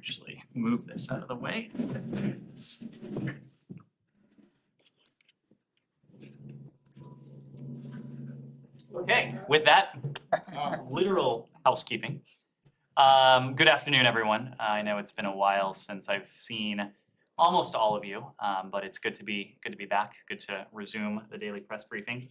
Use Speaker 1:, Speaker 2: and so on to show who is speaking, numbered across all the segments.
Speaker 1: actually move this out of the way. Okay, with that literal housekeeping. Good afternoon, everyone. I know it's been a while since I've seen almost all of you, but it's good to be back. Good to resume the daily press briefing.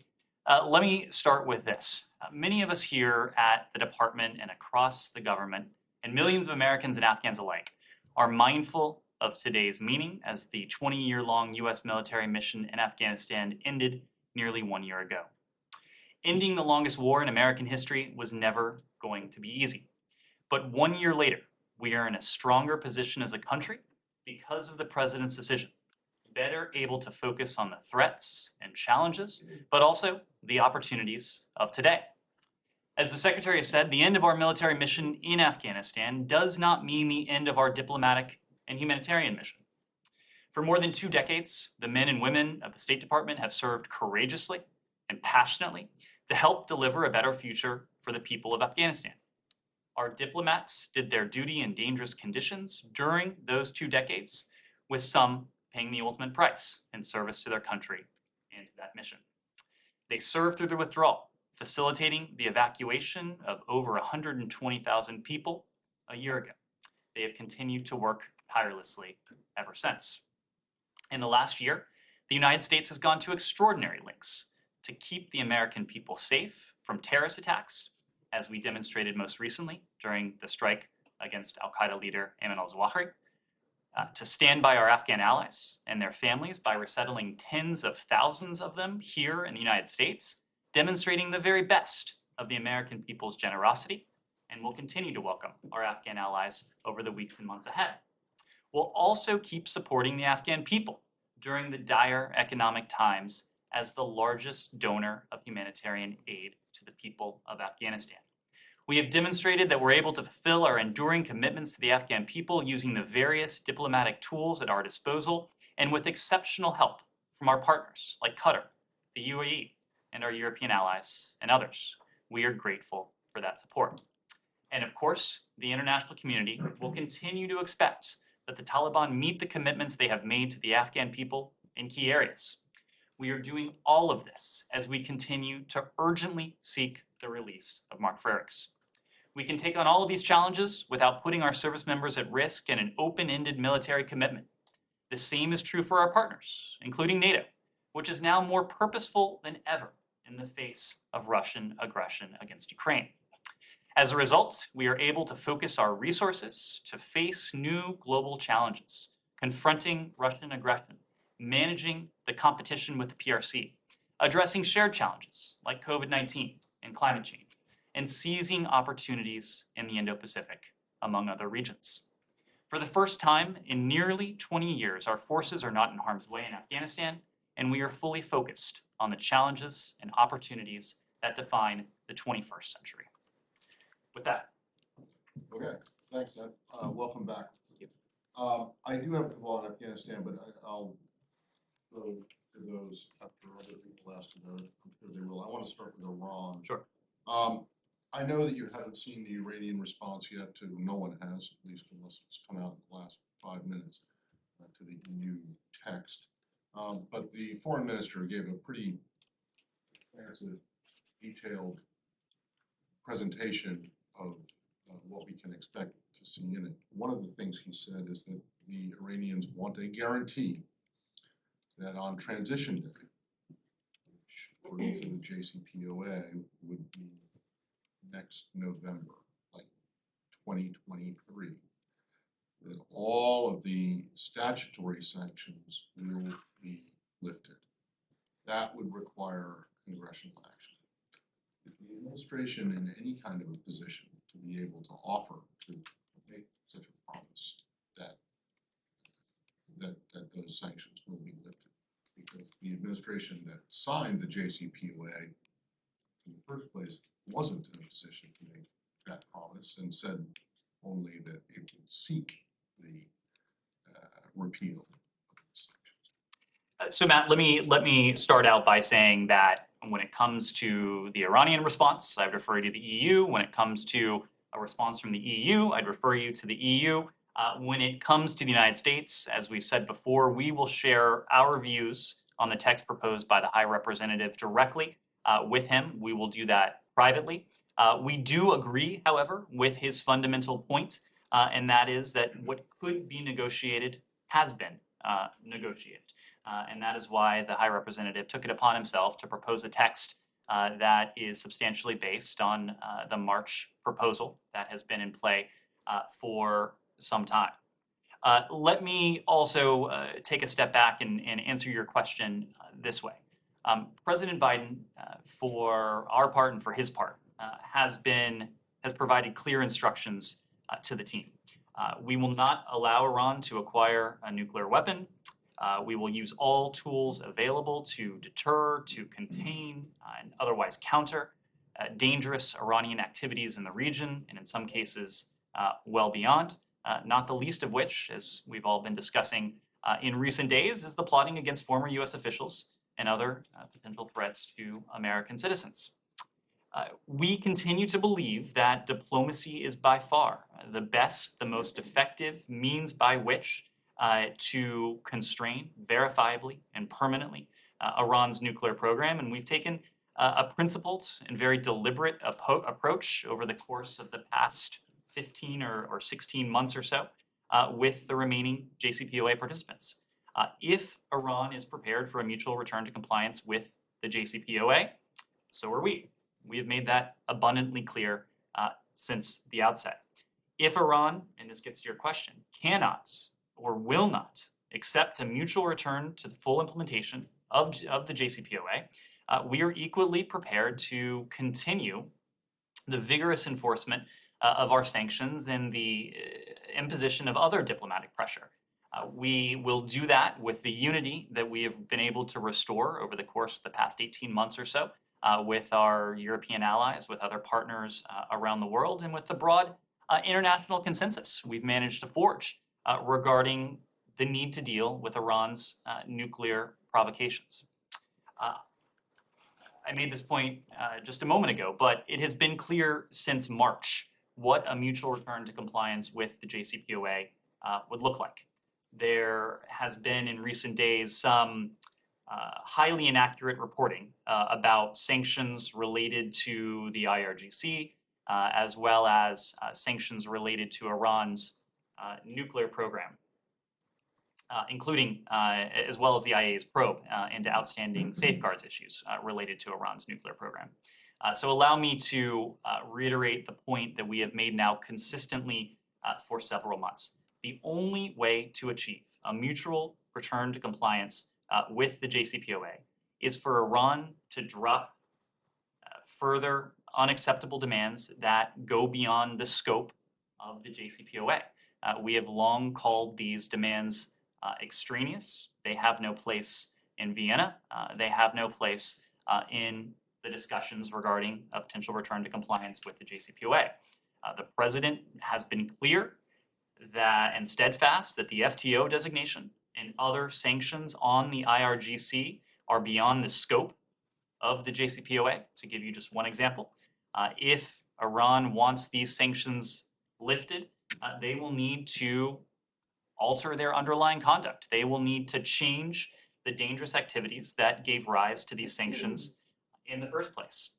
Speaker 1: Let me start with this. Many of us here at the department and across the government, and millions of Americans and Afghans alike, are mindful of today's meaning as the 20-year-long U.S. military mission in Afghanistan ended nearly 1 year ago. Ending the longest war in American history was never going to be easy. But 1 year later, we are in a stronger position as a country because of the president's decision, better able to focus on the threats and challenges, but also the opportunities of today. As the Secretary has said, the end of our military mission in Afghanistan does not mean the end of our diplomatic and humanitarian mission. For more than 2 decades, the men and women of the State Department have served courageously and passionately to help deliver a better future for the people of Afghanistan. Our diplomats did their duty in dangerous conditions during those 2 decades, with some paying the ultimate price in service to their country and that mission. They served through the withdrawal, facilitating the evacuation of over 120,000 people a year ago. They have continued to work tirelessly ever since. In the last year, the United States has gone to extraordinary lengths to keep the American people safe from terrorist attacks, as we demonstrated most recently during the strike against al-Qaeda leader Ayman al-Zawahiri, to stand by our Afghan allies and their families by resettling tens of thousands of them here in the United States, demonstrating the very best of the American people's generosity, and will continue to welcome our Afghan allies over the weeks and months ahead. We'll also keep supporting the Afghan people during the dire economic times as the largest donor of humanitarian aid to the people of Afghanistan. We have demonstrated that we're able to fulfill our enduring commitments to the Afghan people using the various diplomatic tools at our disposal and with exceptional help from our partners like Qatar, the UAE, and our European allies and others. We are grateful for that support. And of course, the international community will continue to expect that the Taliban meet the commitments they have made to the Afghan people in key areas. We are doing all of this as we continue to urgently seek the release of Mark Frerichs. We can take on all of these challenges without putting our service members at risk in an open-ended military commitment. The same is true for our partners, including NATO, which is now more purposeful than ever in the face of Russian aggression against Ukraine. As a result, we are able to focus our resources to face new global challenges, confronting Russian aggression, managing the competition with the PRC, addressing shared challenges like COVID-19 and climate change, and seizing opportunities in the Indo-Pacific, among other regions. For the first time in nearly 20 years, our forces are not in harm's way in Afghanistan, and we are fully focused on the challenges and opportunities that define the 21st century. With that.
Speaker 2: Okay, thanks, Ned. Welcome back. I do have a couple on Afghanistan, but I'll go to those after other people ask about it. I'm sure they will. I want to start with Iran.
Speaker 1: Sure.
Speaker 2: I know that you haven't seen the Iranian response yet to, no one has, at least unless it's come out in the last 5 minutes, to the new text. But the foreign minister gave a pretty detailed presentation of what we can expect to see in it. One of the things he said is that the Iranians want a guarantee that on transition day, which according to the JCPOA would be next November, like 2023, that all of the statutory sanctions will be lifted. That would require congressional action. Is the administration in any kind of a position to be able to offer to make such a promise that those sanctions will be lifted? Because the administration that signed the JCPOA in the first place wasn't in a position to make that promise and said only that it would seek the repeal of those sanctions.
Speaker 1: So Matt, let me start out by saying that when it comes to the Iranian response, I'd refer you to the EU. When it comes to a response from the EU, I'd refer you to the EU. When it comes to the United States, as we've said before, we will share our views on the text proposed by the High Representative directly with him. We will do that privately. We do agree, however, with his fundamental point, and that is that what could be negotiated has been negotiated. And that is why the High Representative took it upon himself to propose a text that is substantially based on the March proposal that has been in play for some time. Let me also take a step back and answer your question this way. President Biden, for our part and for his part, has provided clear instructions to the team. We will not allow Iran to acquire a nuclear weapon. We will use all tools available to deter, to contain, and otherwise counter dangerous Iranian activities in the region, and in some cases, well beyond. Not the least of which, as we've all been discussing in recent days, is the plotting against former U.S. officials and other potential threats to American citizens. We continue to believe that diplomacy is by far the best, the most effective means by which to constrain verifiably and permanently Iran's nuclear program. And we've taken a principled and very deliberate approach over the course of the past 15 or 16 months or so with the remaining JCPOA participants. If Iran is prepared for a mutual return to compliance with the JCPOA, so are we. We have made that abundantly clear since the outset. If Iran, and this gets to your question, cannot or will not accept a mutual return to the full implementation of the JCPOA, we are equally prepared to continue the vigorous enforcement of our sanctions and the imposition of other diplomatic pressure. We will do that with the unity that we have been able to restore over the course of the past 18 months or so with our European allies, with other partners around the world, and with the broad international consensus we've managed to forge regarding the need to deal with Iran's nuclear provocations. I made this point just a moment ago, but it has been clear since March what a mutual return to compliance with the JCPOA would look like. There has been in recent days some highly inaccurate reporting about sanctions related to the IRGC, as well as sanctions related to Iran's nuclear program, including as well as the IAEA's probe into outstanding safeguards issues related to Iran's nuclear program. So allow me to reiterate the point that we have made now consistently for several months. The only way to achieve a mutual return to compliance with the JCPOA is for Iran to drop further unacceptable demands that go beyond the scope of the JCPOA. We have long called these demands extraneous. They have no place in Vienna. They have no place in the discussions regarding a potential return to compliance with the JCPOA. The president has been clear that and steadfast that the FTO designation and other sanctions on the IRGC are beyond the scope of the JCPOA. To give you just one example, if Iran wants these sanctions lifted, they will need to alter their underlying conduct. They will need to change the dangerous activities that gave rise to these sanctions in the first place.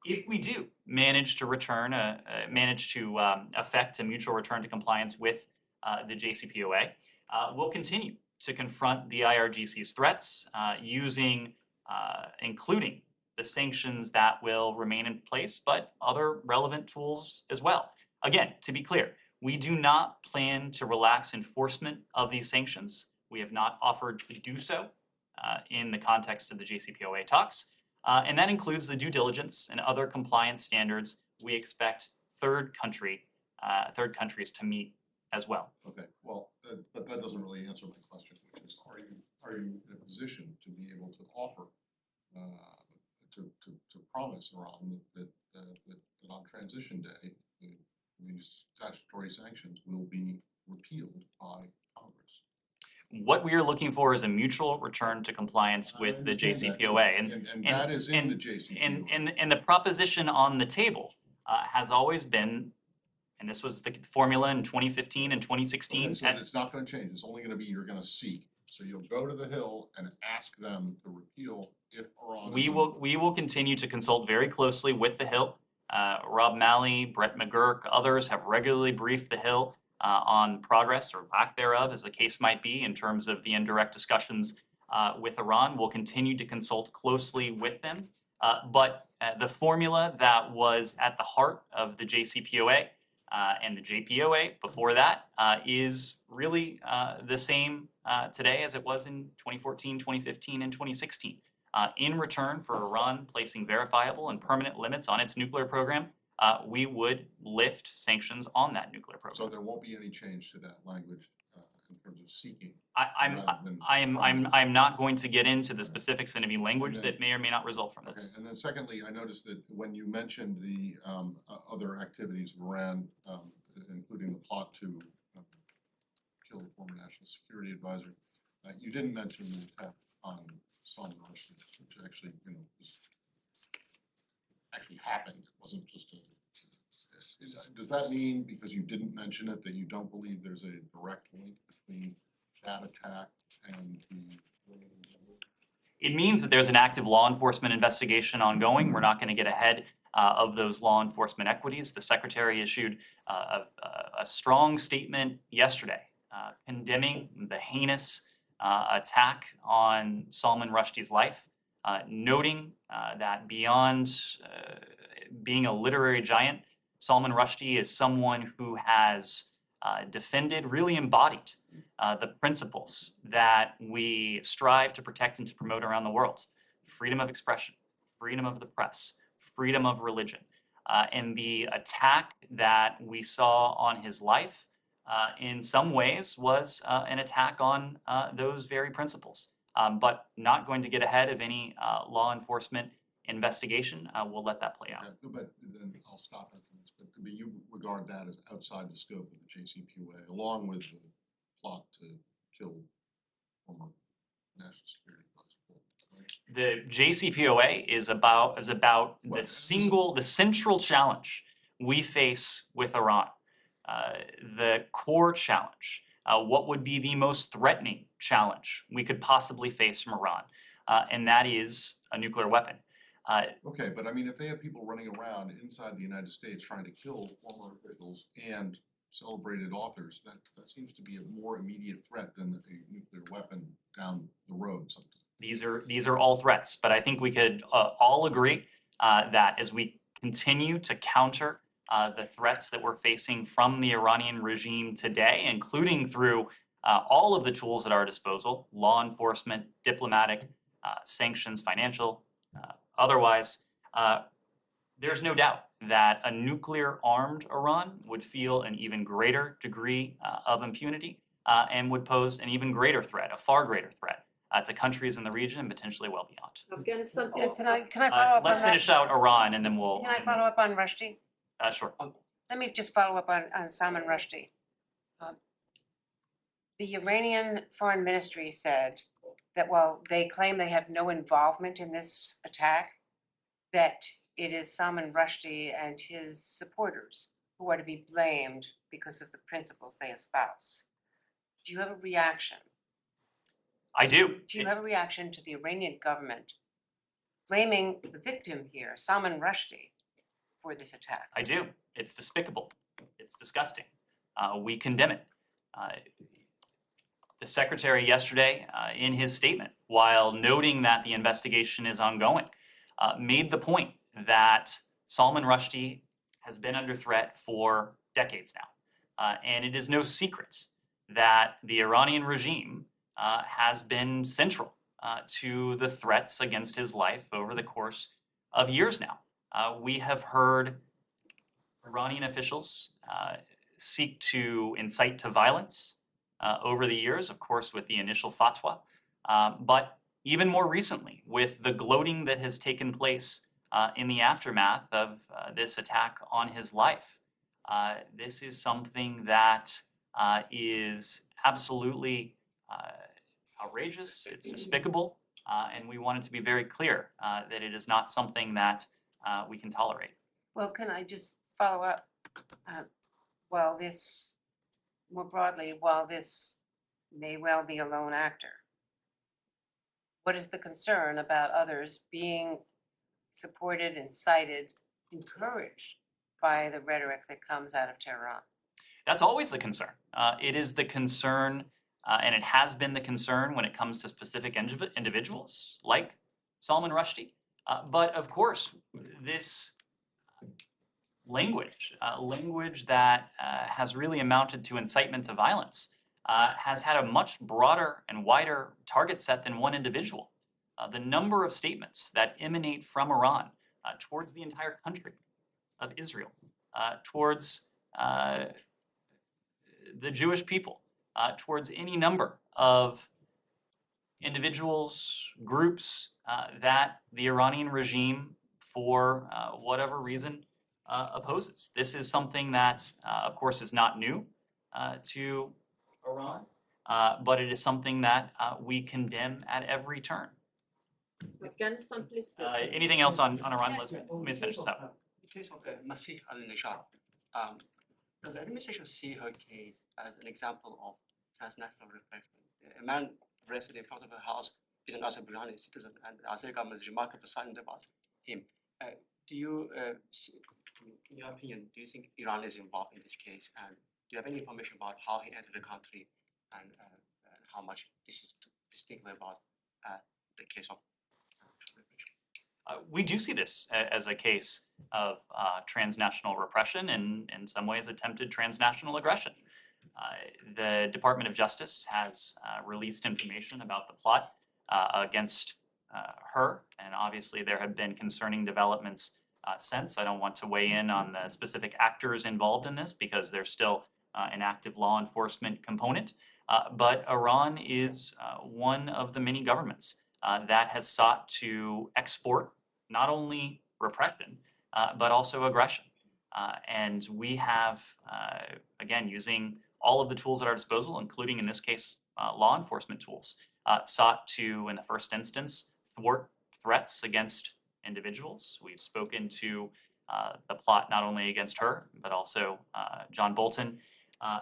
Speaker 1: If we do manage to affect a mutual return to compliance with the JCPOA, we'll continue to confront the IRGC's threats using, including the sanctions that will remain in place, but other relevant tools as well. Again, to be clear, we do not plan to relax enforcement of these sanctions. We have not offered to do so in the context of the JCPOA talks. And that includes the due diligence and other compliance standards we expect third countries to meet as well.
Speaker 2: Okay, well, but that doesn't really answer my question, which is, are you in a position to be able to offer, to promise Iran that on transition day, these statutory sanctions will be repealed by Congress?
Speaker 1: What we are looking for is a mutual return to compliance with the JCPOA.
Speaker 2: And that is in the JCPOA.
Speaker 1: And the proposition on the table has always been, And this was the formula in 2015 and 2016.
Speaker 2: Okay, so it's not gonna change, it's only gonna be, you're gonna seek. So you'll go to the Hill and ask them to repeal if Iran is.
Speaker 1: We will continue to consult very closely with the Hill. Rob Malley, Brett McGurk, others have regularly briefed the Hill on progress or lack thereof, as the case might be, in terms of the indirect discussions with Iran. We'll continue to consult closely with them. But the formula that was at the heart of the JCPOA and the JPOA before that is really the same today as it was in 2014, 2015, and 2016. In return for Iran placing verifiable and permanent limits on its nuclear program, we would lift sanctions on that nuclear program.
Speaker 2: So there won't be any change to that language in terms of seeking.
Speaker 1: I'm not going to get into the specifics in any language that may or may not result from
Speaker 2: Okay,
Speaker 1: this.
Speaker 2: and then secondly, I noticed that when you mentioned the other activities of Iran, including the plot to kill the former national security advisor, you didn't mention the attack on Salman Rushdie, which actually, actually happened. It wasn't just a. Does that mean, because you didn't mention it, that you don't believe there's a direct link between that attack and the?
Speaker 1: It means that there's an active law enforcement investigation ongoing. We're not going to get ahead of those law enforcement equities. The Secretary issued a strong statement yesterday condemning the heinous attack on Salman Rushdie's life, noting that beyond being a literary giant, Salman Rushdie is someone who has defended, really embodied the principles that we strive to protect and to promote around the world: freedom of expression, freedom of the press, freedom of religion. And the attack that we saw on his life in some ways was an attack on those very principles. But not going to get ahead of any law enforcement investigation. We'll let that play out.
Speaker 2: Okay, but then I'll stop after this. But you regard that as outside the scope of the JCPOA, along with the plot to kill former national security advisor, right?
Speaker 1: The JCPOA is about the central challenge we face with Iran. The core challenge, what would be the most threatening challenge we could possibly face from Iran, and that is a nuclear weapon.
Speaker 2: Okay, but I mean, if they have people running around inside the United States trying to kill former officials and celebrated authors, that seems to be a more immediate threat than a nuclear weapon down the road sometimes.
Speaker 1: These are all threats, but I think we could all agree that as we continue to counter the threats that we're facing from the Iranian regime today, including through all of the tools at our disposal: law enforcement, diplomatic, sanctions, financial, otherwise, there's no doubt that a nuclear-armed Iran would feel an even greater degree of impunity and would pose an even greater threat, a far greater threat, to countries in the region and potentially well beyond.
Speaker 3: Afghanistan.
Speaker 4: Can I follow up
Speaker 1: Let's
Speaker 4: on that?
Speaker 1: finish out Iran and then we'll.
Speaker 4: Can I follow up on Rushdie?
Speaker 1: Sure.
Speaker 4: Let me just follow up on Salman Rushdie. The Iranian Foreign Ministry said that while they claim they have no involvement in this attack, that it is Salman Rushdie and his supporters who are to be blamed because of the principles they espouse. Do you have a reaction?
Speaker 1: I do.
Speaker 4: Do you have a reaction to the Iranian government blaming the victim here, Salman Rushdie, for this attack?
Speaker 1: I do. It's despicable. It's disgusting. We condemn it. The Secretary yesterday, in his statement, while noting that the investigation is ongoing, made the point that Salman Rushdie has been under threat for decades now. And it is no secret that the Iranian regime has been central to the threats against his life over the course of years now. We have heard Iranian officials seek to incite to violence over the years, of course, with the initial fatwa, but even more recently with the gloating that has taken place in the aftermath of this attack on his life. This is something that is absolutely outrageous, it's despicable, and we want it to be very clear that it is not something that we can tolerate.
Speaker 4: Well, can I just follow up? well, this, more broadly, while this may well be a lone actor, what is the concern about others being supported, incited, encouraged by the rhetoric that comes out of Tehran?
Speaker 1: That's always the concern. It is the concern, and it has been the concern when it comes to specific individuals like Salman Rushdie. But of course, this language that has really amounted to incitement to violence, has had a much broader and wider target set than one individual. The number of statements that emanate from Iran towards the entire country of Israel, towards the Jewish people, towards any number of individuals, groups that the Iranian regime, for whatever reason, opposes. This is something that, of course, is not new to Iran, but it is something that we condemn at every turn.
Speaker 3: Afghanistan, please.
Speaker 1: Anything else on Iran?
Speaker 3: Yes.
Speaker 1: Let's finish this out.
Speaker 5: In the case of Masih al-Nijad, does the administration see her case as an example of transnational repression? A man arrested in front of her house is an Azerbaijani citizen, and the Azeri government is remarkably silent about him. Do you, in your opinion, do you think Iran is involved in this case? And do you have any information about how he entered the country and how much this is distinctly about the case of repression?
Speaker 1: We do see this as a case of transnational repression and, in some ways, attempted transnational aggression. The Department of Justice has released information about the plot against her, and obviously there have been concerning developments since. I don't want to weigh in on the specific actors involved in this because there's still an active law enforcement component, but Iran is one of the many governments that has sought to export not only repression, but also aggression. And we have, again, using all of the tools at our disposal, including in this case, law enforcement tools, sought to, in the first instance, thwart threats against individuals. We've spoken to the plot not only against her, but also John Bolton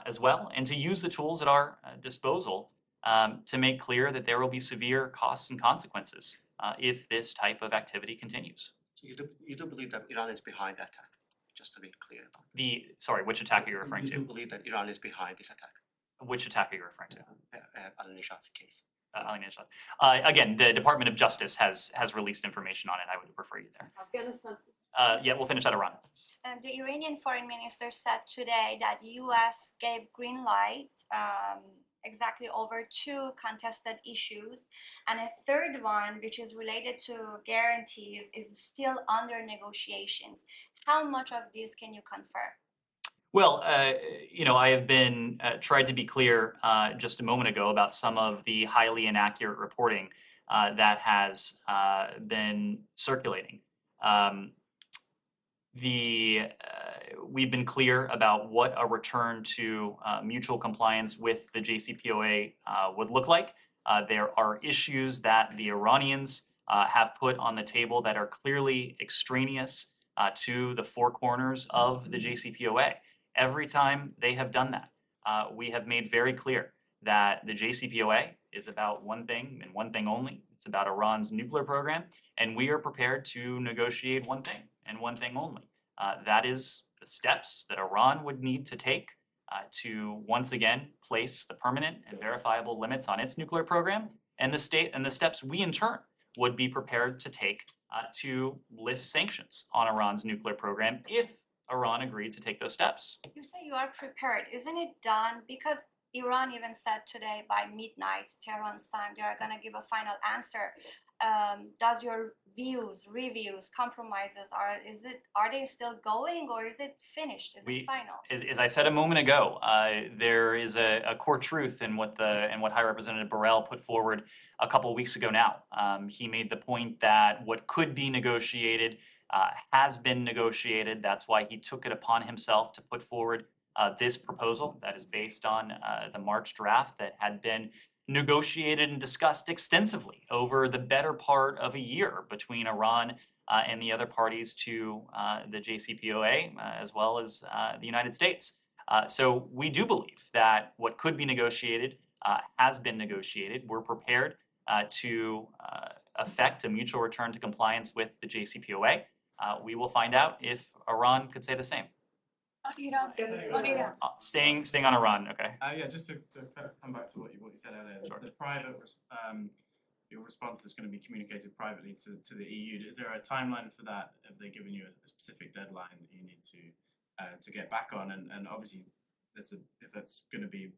Speaker 1: as well, and to use the tools at our disposal to make clear that there will be severe costs and consequences if this type of activity continues.
Speaker 5: So you do believe that Iran is behind the attack, just to be clear about
Speaker 1: Sorry, which attack are you referring
Speaker 5: You do
Speaker 1: to?
Speaker 5: believe that Iran is behind this attack,
Speaker 1: Which attack are you referring to?
Speaker 5: al-Nijad's case?
Speaker 1: Again, the Department of Justice has released information on it. I would refer you there.
Speaker 3: Afghanistan.
Speaker 1: Yeah, we'll finish at Iran.
Speaker 6: And the Iranian foreign minister said today that U.S. gave green light exactly over 2 contested issues, and a third one, which is related to guarantees, is still under negotiations. How much of this can you confirm?
Speaker 1: Well, I have been tried to be clear just a moment ago about some of the highly inaccurate reporting that has been circulating. We've been clear about what a return to mutual compliance with the JCPOA would look like. There are issues that the Iranians have put on the table that are clearly extraneous to the 4 corners of the JCPOA. Every time they have done that, we have made very clear that the JCPOA is about one thing and one thing only. It's about Iran's nuclear program, and we are prepared to negotiate one thing and one thing only. That is the steps that Iran would need to take to once again place the permanent and verifiable limits on its nuclear program, and the steps we in turn would be prepared to take to lift sanctions on Iran's nuclear program if Iran agreed to take those steps.
Speaker 6: You say you are prepared. Isn't it done? Because Iran even said today by midnight, Tehran's time, they are going to give a final answer. Does your reviews, compromises, are they still going, or is it finished? Is it final?
Speaker 1: As I said a moment ago, there is a core truth in what High Representative Borrell put forward a couple of weeks ago now. He made the point that what could be negotiated has been negotiated. That's why he took it upon himself to put forward this proposal that is based on the March draft that had been negotiated and discussed extensively over the better part of a year between Iran and the other parties to the JCPOA, as well as the United States. So we do believe that what could be negotiated has been negotiated. We're prepared to effect a mutual return to compliance with the JCPOA. We will find out if Iran could say the same. Staying on Iran, okay.
Speaker 7: Yeah, just to kind of come back to what you said earlier,
Speaker 1: Sure.
Speaker 7: the private your response that's going to be communicated privately to the EU. Is there a timeline for that? Have they given you a specific deadline that you need to get back on? And obviously, if that's going to be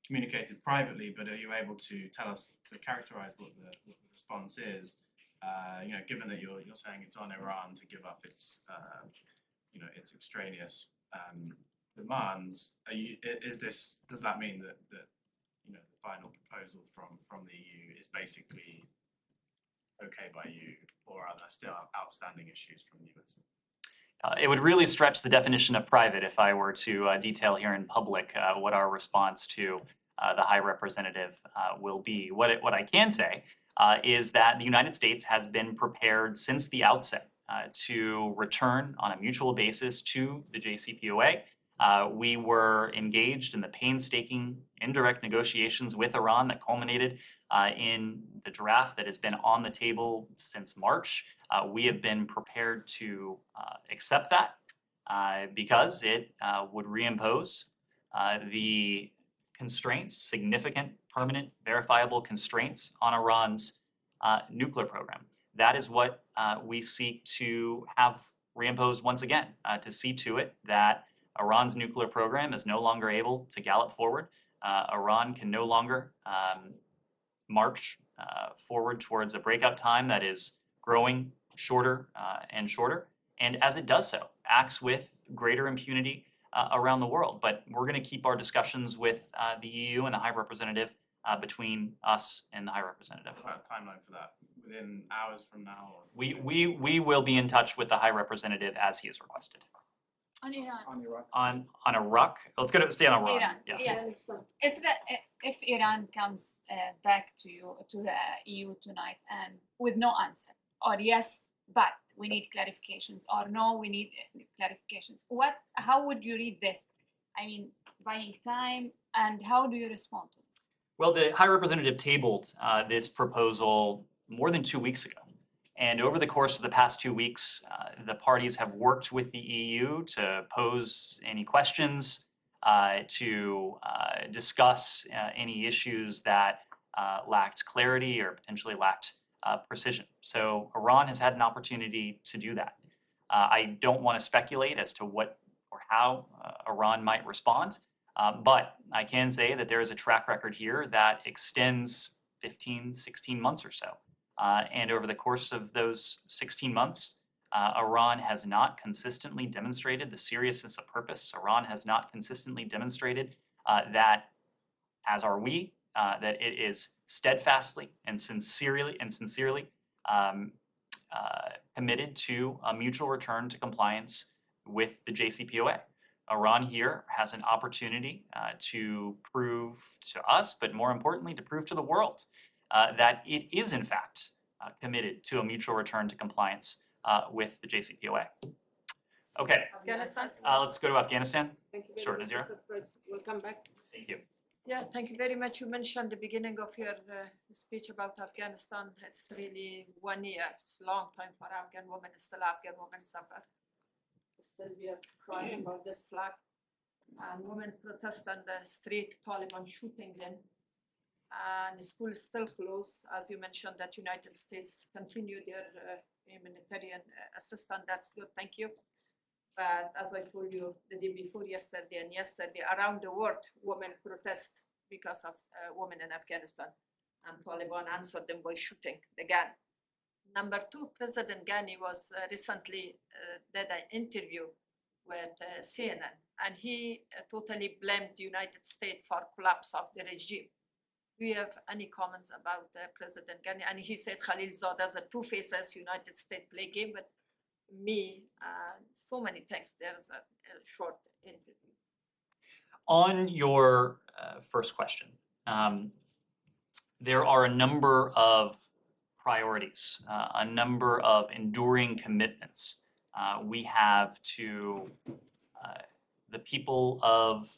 Speaker 7: communicated privately, but are you able to tell us, to characterize what the response is? Given that you're saying it's on Iran to give up its its extraneous demands, does that mean that the final proposal from the EU is basically okay by you, or are there still outstanding issues from the US?
Speaker 1: It would really stretch the definition of private if I were to detail here in public what our response to the High Representative will be. What I can say is that the United States has been prepared since the outset to return on a mutual basis to the JCPOA. We were engaged in the painstaking indirect negotiations with Iran that culminated in the draft that has been on the table since March. We have been prepared to accept that because it would reimpose the constraints, significant, permanent, verifiable constraints on Iran's nuclear program. That is what we seek to have reimposed once again, to see to it that Iran's nuclear program is no longer able to gallop forward. Iran can no longer march forward towards a breakout time that is growing shorter and shorter. And as it does so, acts with greater impunity around the world. But we're going to keep our discussions with the EU and the High Representative between us and the High Representative.
Speaker 7: What about a timeline for that? Within hours from now? Or?
Speaker 1: We will be in touch with the High Representative as he is requested.
Speaker 8: On Iran.
Speaker 7: On Iraq?
Speaker 1: On Iraq? Let's stay on Iran.
Speaker 8: Iran.
Speaker 1: Yeah.
Speaker 8: If Iran comes back to the EU tonight and with no answer, or yes, but we need clarifications, or no, we need clarifications, how would you read this? I mean, buying time, and how do you respond to this?
Speaker 1: Well, the High Representative tabled this proposal more than 2 weeks ago. And over the course of the past 2 weeks, the parties have worked with the EU to pose any questions, to discuss any issues that lacked clarity or potentially lacked precision. So Iran has had an opportunity to do that. I don't want to speculate as to what or how Iran might respond, but I can say that there is a track record here that extends 15, 16 months or so. And over the course of those 16 months, Iran has not consistently demonstrated the seriousness of purpose. Iran has not consistently demonstrated that, as are we, that it is steadfastly and sincerely committed to a mutual return to compliance with the JCPOA. Iran here has an opportunity to prove to us, but more importantly, to prove to the world that it is, in fact, committed to a mutual return to compliance with the JCPOA. Okay,
Speaker 3: Afghanistan.
Speaker 1: let's go to Afghanistan.
Speaker 3: Thank you very
Speaker 1: Sure,
Speaker 3: much,
Speaker 1: Nazira.
Speaker 3: Mr. Pres. Welcome back.
Speaker 1: Thank you.
Speaker 3: Yeah, thank you very much. You mentioned the beginning of your speech about Afghanistan. It's really 1 year. It's a long time for Afghan women. Still, Afghan women suffer. Still, we are crying about this flag. And women protest on the street, Taliban shooting them. And the school is still closed. As you mentioned, that United States continue their humanitarian assistance. That's good. Thank you. But as I told you the day before yesterday and yesterday, around the world, women protest because of women in Afghanistan. And Taliban answered them by shooting the gun. Number two, President Ghani was recently did an interview with CNN, and he totally blamed the United States for collapse of the regime. Do you have any comments about President Ghani? And he said Khalilzad a two faces, United States play game with me. So many things. There's a short interview.
Speaker 1: On your first question, there are a number of priorities, a number of enduring commitments we have to the people of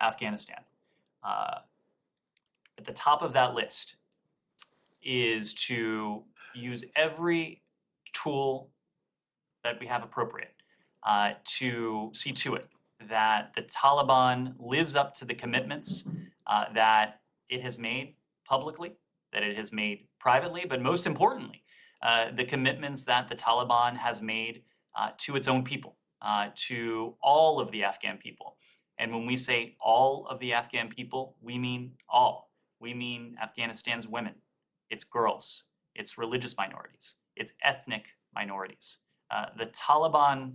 Speaker 1: Afghanistan. At the top of that list is to use every tool that we have appropriate to see to it that the Taliban lives up to the commitments that it has made publicly, that it has made privately, but most importantly, the commitments that the Taliban has made to its own people, to all of the Afghan people. And when we say all of the Afghan people, we mean all. We mean Afghanistan's women, its girls, its religious minorities, its ethnic minorities. The Taliban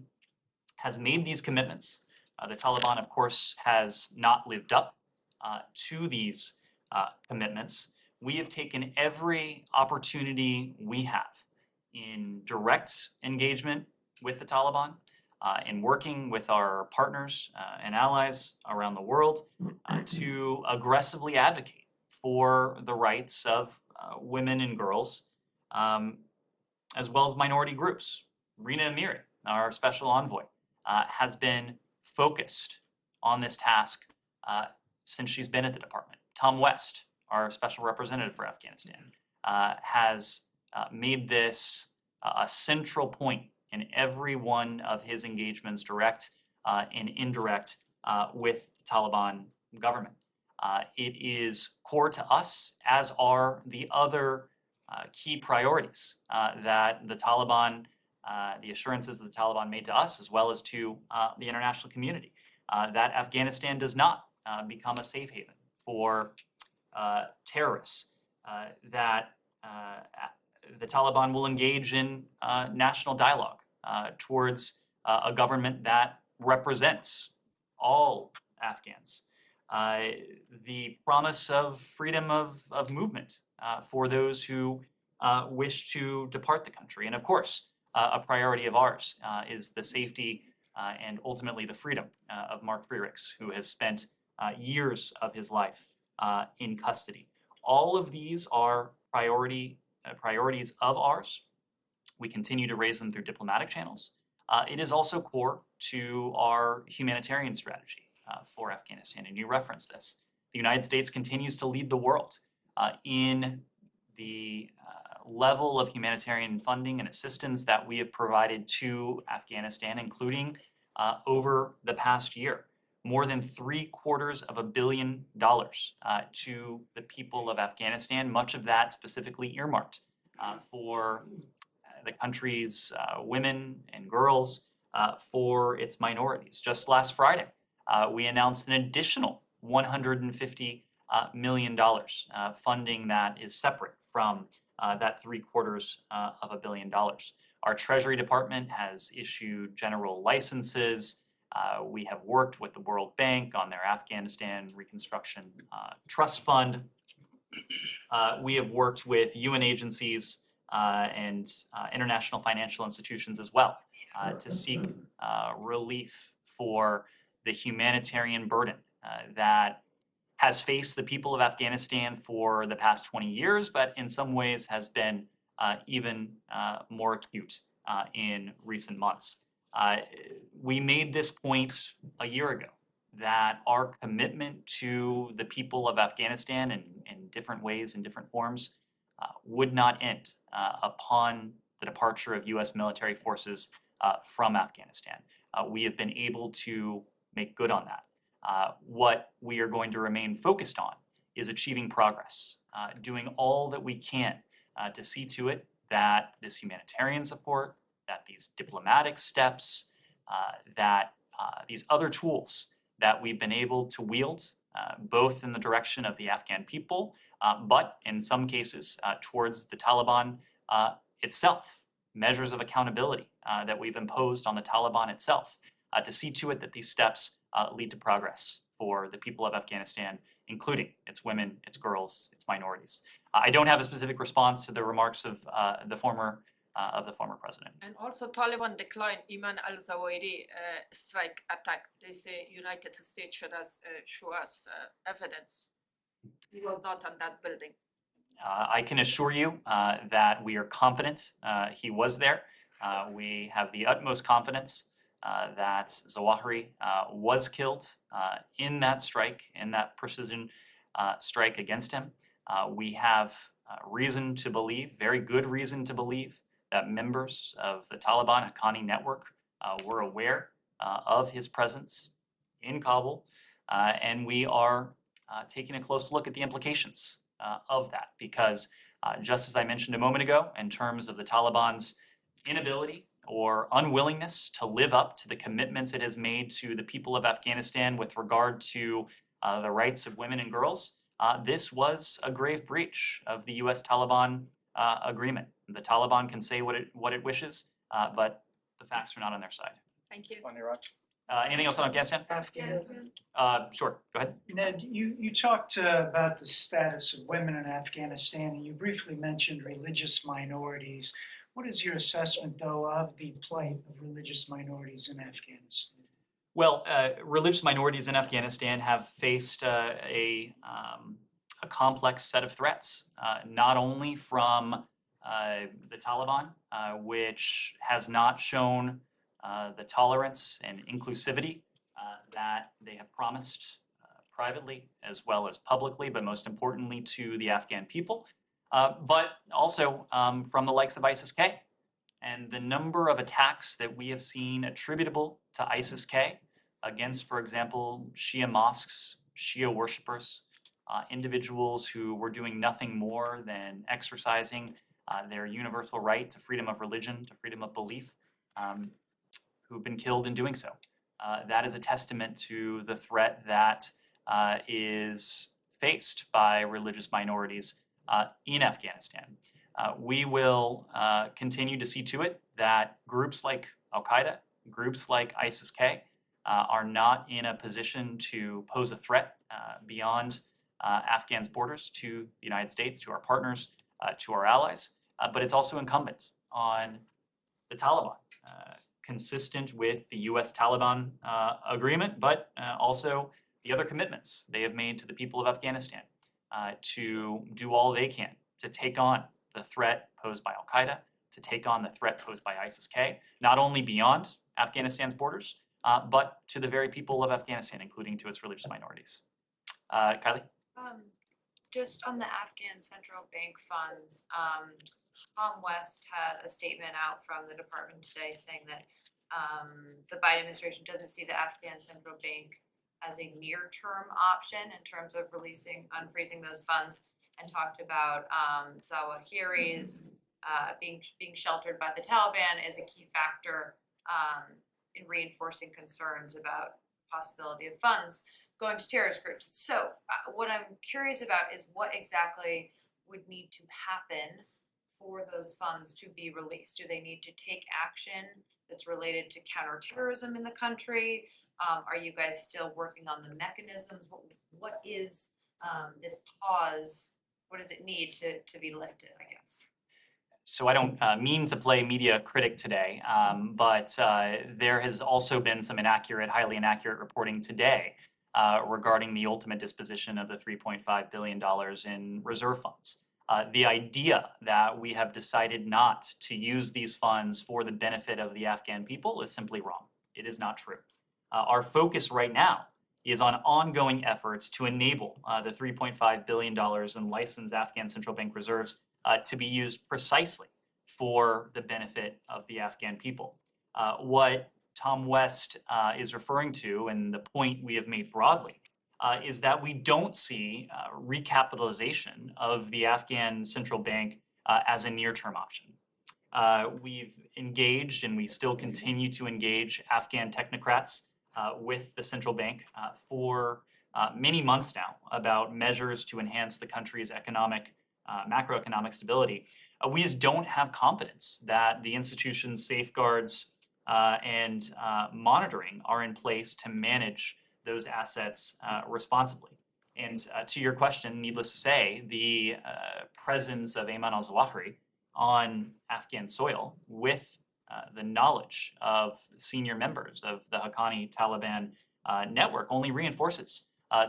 Speaker 1: has made these commitments. The Taliban, of course, has not lived up to these commitments. We have taken every opportunity we have in direct engagement with the Taliban, in working with our partners and allies around the world to aggressively advocate for the rights of women and girls, as well as minority groups. Rina Amiri, our special envoy, has been focused on this task since she's been at the department. Tom West, our special representative for Afghanistan, has made this a central point in every one of his engagements, direct and indirect, with the Taliban government. It is core to us, as are the other key priorities that the Taliban, the assurances that the Taliban made to us, as well as to the international community, that Afghanistan does not become a safe haven for terrorists, that the Taliban will engage in national dialogue towards a government that represents all Afghans. The promise of freedom of movement for those who wish to depart the country. And of course, a priority of ours is the safety and ultimately the freedom of Mark Frerichs, who has spent years of his life in custody. All of these are priorities of ours. We continue to raise them through diplomatic channels. It is also core to our humanitarian strategy for Afghanistan, and you referenced this. The United States continues to lead the world in the level of humanitarian funding and assistance that we have provided to Afghanistan, including over the past year. More than $750 million to the people of Afghanistan, much of that specifically earmarked for the country's women and girls, for its minorities. Just last Friday, we announced an additional $150 million funding that is separate from that $750 million. Our Treasury Department has issued general licenses. We have worked with the World Bank on their Afghanistan Reconstruction Trust Fund. We have worked with UN agencies and international financial institutions as well to seek relief for the humanitarian burden that has faced the people of Afghanistan for the past 20 years, but in some ways has been even more acute in recent months. We made this point a year ago that our commitment to the people of Afghanistan in different ways, in different forms, would not end upon the departure of U.S. military forces from Afghanistan. We have been able to make good on that. What we are going to remain focused on is achieving progress, doing all that we can to see to it that this humanitarian support, that these diplomatic steps, that these other tools that we've been able to wield, both in the direction of the Afghan people, but in some cases towards the Taliban itself, measures of accountability that we've imposed on the Taliban itself, to see to it that these steps lead to progress for the people of Afghanistan, including its women, its girls, its minorities. I don't have a specific response to the remarks of the former president.
Speaker 3: And also Taliban declined Iman al-Zawahiri strike attack. They say United States should show us evidence. He was not on that building.
Speaker 1: I can assure you that we are confident he was there. We have the utmost confidence that Zawahiri was killed in that strike, in that precision strike against him. We have reason to believe, very good reason to believe, that members of the Taliban Haqqani network were aware of his presence in Kabul, and we are taking a close look at the implications of that, because just as I mentioned a moment ago, in terms of the Taliban's inability or unwillingness to live up to the commitments it has made to the people of Afghanistan with regard to the rights of women and girls, this was a grave breach of the U.S. Taliban agreement. The Taliban can say what it wishes, but the facts are not on their side.
Speaker 3: Thank you.
Speaker 9: On Iraq.
Speaker 1: Anything else on Afghanistan?
Speaker 10: Afghanistan.
Speaker 1: Sure, go ahead.
Speaker 10: Ned, you talked about the status of women in Afghanistan, and you briefly mentioned religious minorities. What is your assessment, though, of the plight of religious minorities in Afghanistan?
Speaker 1: Well, religious minorities in Afghanistan have faced a complex set of threats, not only from the Taliban, which has not shown the tolerance and inclusivity that they have promised privately as well as publicly, but most importantly to the Afghan people, but also from the likes of ISIS-K. And the number of attacks that we have seen attributable to ISIS-K against, for example, Shia mosques, Shia worshippers, individuals who were doing nothing more than exercising their universal right to freedom of religion, to freedom of belief, who've been killed in doing so. That is a testament to the threat that is faced by religious minorities in Afghanistan. We will continue to see to it that groups like Al-Qaeda, groups like ISIS-K are not in a position to pose a threat beyond Afghan's borders to the United States, to our partners, to our allies. But it's also incumbent on the Taliban, consistent with the U.S.-Taliban agreement, but also the other commitments they have made to the people of Afghanistan to do all they can to take on the threat posed by Al-Qaeda, to take on the threat posed by ISIS-K, not only beyond Afghanistan's borders, but to the very people of Afghanistan, including to its religious minorities. Kylie?
Speaker 11: Just on the Afghan central bank funds, Tom West had a statement out from the department today saying that the Biden administration doesn't see the Afghan central bank as a near-term option in terms of unfreezing those funds, and talked about Zawahiri's being sheltered by the Taliban is a key factor in reinforcing concerns about the possibility of funds going to terrorist groups. So what I'm curious about is what exactly would need to happen for those funds to be released. Do they need to take action that's related to counterterrorism in the country? Are you guys still working on the mechanisms? What is this pause? What does it need to be lifted, I guess?
Speaker 1: So I don't mean to play media critic today, but there has also been some highly inaccurate reporting today regarding the ultimate disposition of the $3.5 billion in reserve funds. The idea that we have decided not to use these funds for the benefit of the Afghan people is simply wrong. It is not true. Our focus right now is on ongoing efforts to enable the $3.5 billion in licensed Afghan central bank reserves to be used precisely for the benefit of the Afghan people. What Tom West is referring to, and the point we have made broadly, is that we don't see recapitalization of the Afghan central bank as a near-term option. We've engaged, and we still continue to engage, Afghan technocrats with the central bank for many months now about measures to enhance the country's macroeconomic stability. We just don't have confidence that the institution's safeguards and monitoring are in place to manage those assets responsibly. And to your question, needless to say, the presence of Ayman al-Zawahiri on Afghan soil with the knowledge of senior members of the Haqqani Taliban network only reinforces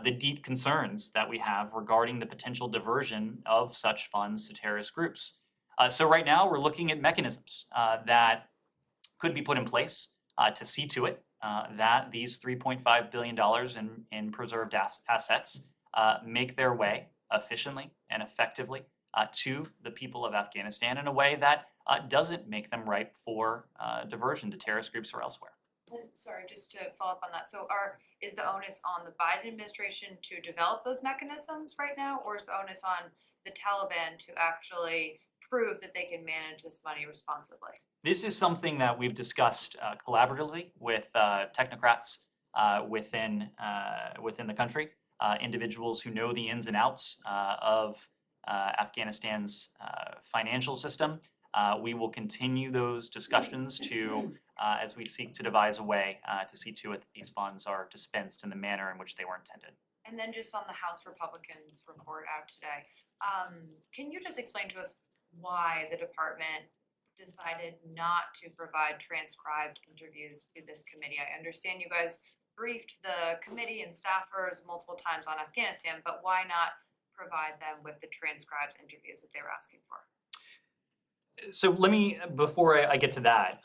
Speaker 1: the deep concerns that we have regarding the potential diversion of such funds to terrorist groups. So right now we're looking at mechanisms that could be put in place to see to it that these $3.5 billion in preserved assets make their way efficiently and effectively to the people of Afghanistan in a way that doesn't make them ripe for diversion to terrorist groups or elsewhere.
Speaker 11: And sorry, just to follow up on that, so is the onus on the Biden administration to develop those mechanisms right now, or is the onus on the Taliban to actually prove that they can manage this money responsibly?
Speaker 1: This is something that we've discussed collaboratively with technocrats within the country, individuals who know the ins and outs of Afghanistan's financial system. We will continue those discussions to as we seek to devise a way to see to it that these funds are dispensed in the manner in which they were intended.
Speaker 11: And then just on the House Republicans report out today, can you just explain to us why the department decided not to provide transcribed interviews to this committee? I understand you guys briefed the committee and staffers multiple times on Afghanistan, but why not provide them with the transcribed interviews that they were asking for?
Speaker 1: So let me, before I get to that,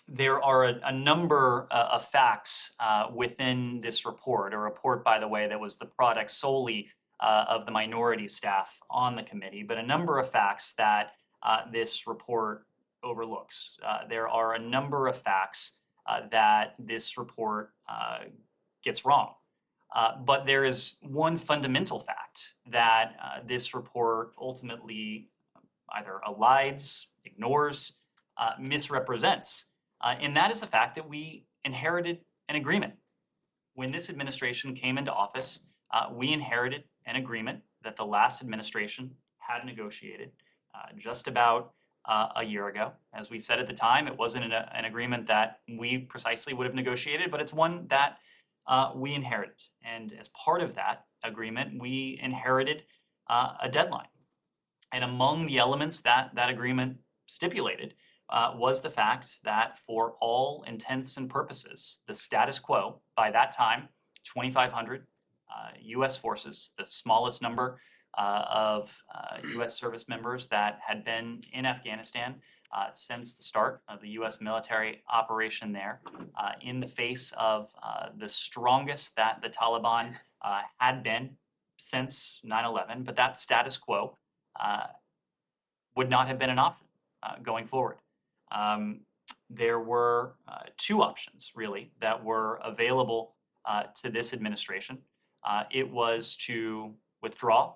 Speaker 1: there are a number of facts within this report, a report, by the way, that was the product solely of the minority staff on the committee, but a number of facts that this report overlooks. There are a number of facts that this report gets wrong. But there is one fundamental fact that this report ultimately either elides, ignores, misrepresents. And that is the fact that we inherited an agreement. When this administration came into office, we inherited an agreement that the last administration had negotiated just about a year ago. As we said at the time, it wasn't an agreement that we precisely would have negotiated, but it's one that we inherited. And as part of that agreement, we inherited a deadline. And among the elements that that agreement stipulated was the fact that for all intents and purposes, the status quo, by that time, 2,500 U.S. forces, the smallest number of U.S. service members that had been in Afghanistan since the start of the U.S. military operation there, in the face of the strongest that the Taliban had been since 9/11, but that status quo would not have been an option going forward. There were two options, really, that were available to this administration. It was to withdraw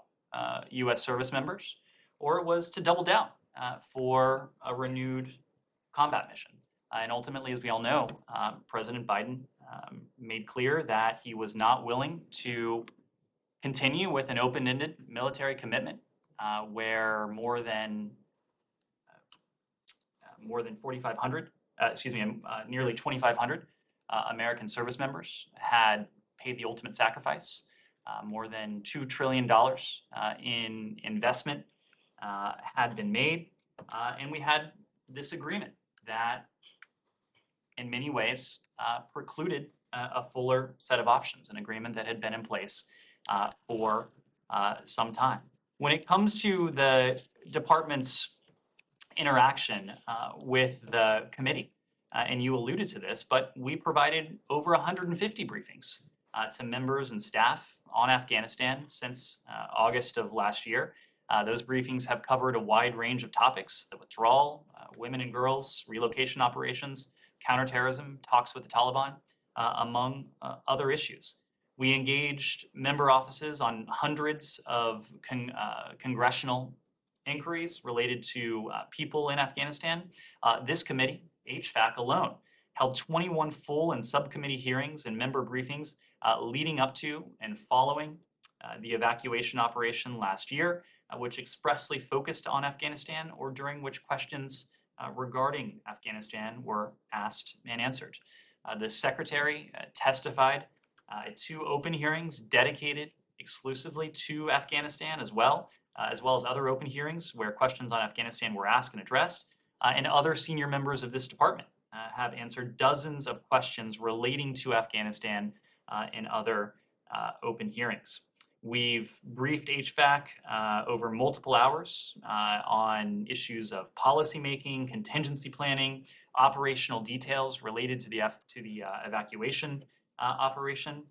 Speaker 1: U.S. service members, or it was to double down for a renewed combat mission. And ultimately, as we all know, President Biden made clear that he was not willing to continue with an open-ended military commitment where more than 4,500, nearly 2,500 American service members had paid the ultimate sacrifice. More than $2 trillion in investment had been made, and we had this agreement that in many ways precluded a fuller set of options, an agreement that had been in place for some time. When it comes to the department's interaction with the committee, and you alluded to this, but we provided over 150 briefings to members and staff on Afghanistan since August of last year. Those briefings have covered a wide range of topics: the withdrawal, women and girls, relocation operations, counterterrorism, talks with the Taliban, among other issues. We engaged member offices on hundreds of congressional inquiries related to people in Afghanistan. This committee, HFAC alone, held 21 full and subcommittee hearings and member briefings leading up to and following the evacuation operation last year, which expressly focused on Afghanistan, or during which questions regarding Afghanistan were asked and answered. The Secretary testified at 2 open hearings dedicated exclusively to Afghanistan as well as other open hearings where questions on Afghanistan were asked and addressed, and other senior members of this department have answered dozens of questions relating to Afghanistan in other open hearings. We've briefed HVAC over multiple hours on issues of policymaking, contingency planning, operational details related to the evacuation operation,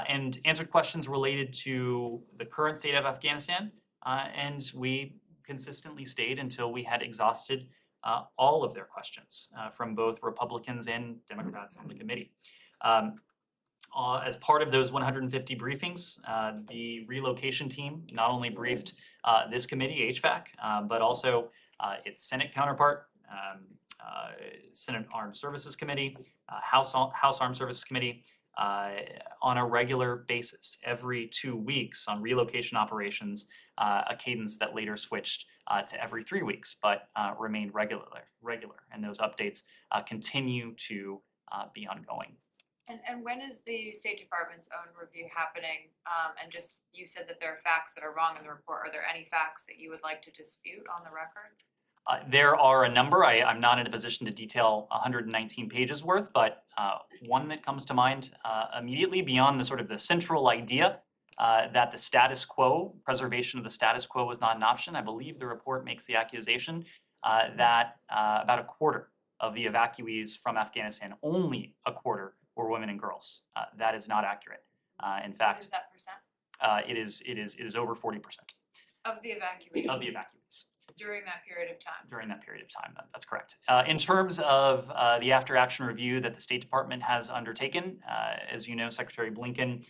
Speaker 1: and answered questions related to the current state of Afghanistan. And we consistently stayed until we had exhausted all of their questions from both Republicans and Democrats on the committee. As part of those 150 briefings, the relocation team not only briefed this committee, HVAC, but also its Senate counterpart, Senate Armed Services Committee, House Armed Services Committee, on a regular basis, every 2 weeks on relocation operations, a cadence that later switched to every 3 weeks, but remained regular. And those updates continue to be ongoing.
Speaker 11: And when is the State Department's own review happening? And just, you said that there are facts that are wrong in the report. Are there any facts that you would like to dispute on the record?
Speaker 1: There are a number. I'm not in a position to detail 119 pages worth, but one that comes to mind immediately beyond the sort of the central idea that the status quo, preservation of the status quo was not an option. I believe the report makes the accusation that about a quarter of the evacuees from Afghanistan, only a quarter, were women and girls. That is not accurate. In
Speaker 11: What
Speaker 1: fact,
Speaker 11: is that percent
Speaker 1: it is over 40%
Speaker 11: of the evacuees?
Speaker 1: of the evacuees
Speaker 11: During that period of time?
Speaker 1: during that period of time. That's correct. In terms of the after-action review that the State Department has undertaken, as you know, Secretary Blinken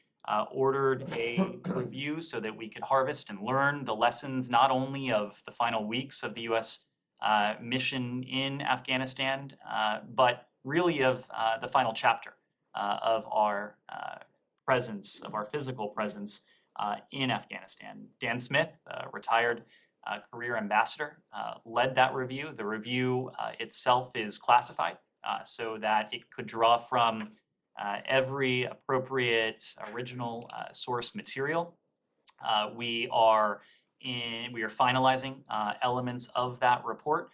Speaker 1: ordered a review so that we could harvest and learn the lessons not only of the final weeks of the U.S. Mission in Afghanistan, but really of the final chapter of our presence, of our physical presence in Afghanistan. Dan Smith, retired career ambassador, led that review. The review itself is classified so that it could draw from every appropriate original source material. We are finalizing elements of that report.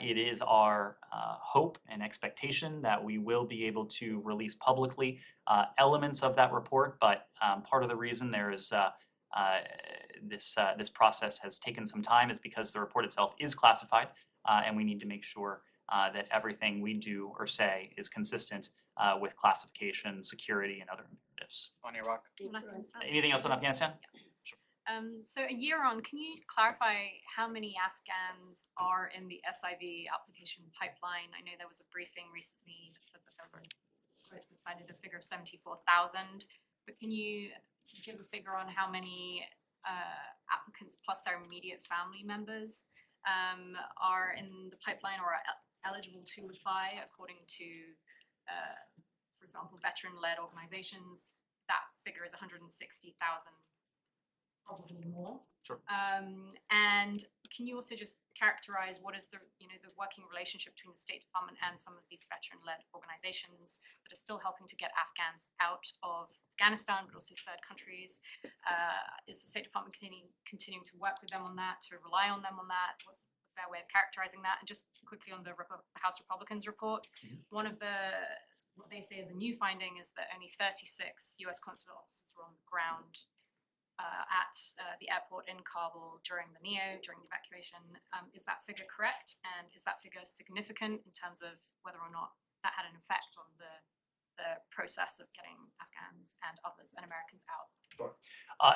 Speaker 1: It is our hope and expectation that we will be able to release publicly elements of that report, but part of the reason there is this process has taken some time is because the report itself is classified, and we need to make sure that everything we do or say is consistent with classification, security, and other imperatives.
Speaker 9: On Iraq.
Speaker 1: Anything else on Afghanistan?
Speaker 12: So a year on, can you clarify how many Afghans are in the SIV application pipeline? I know there was a briefing recently that said that there were decided a figure of 74,000, but can you give a figure on how many applicants plus their immediate family members are in the pipeline or are eligible to apply according to, for example, veteran-led organizations? That figure is 160,000. Probably more.
Speaker 1: Sure.
Speaker 12: And can you also just characterize what is the working relationship between the State Department and some of these veteran-led organizations that are still helping to get Afghans out of Afghanistan, but also third countries? Is the State Department continuing to work with them on that, to rely on them on that? What's a fair way of characterizing that? And just quickly on the House Republicans report, one of what they say is a new finding is that only 36 U.S. consular officers were on the ground at the airport in Kabul during the evacuation. Is that figure correct? And is that figure significant in terms of whether or not that had an effect on the process of getting Afghans and others and Americans out?
Speaker 1: Sure.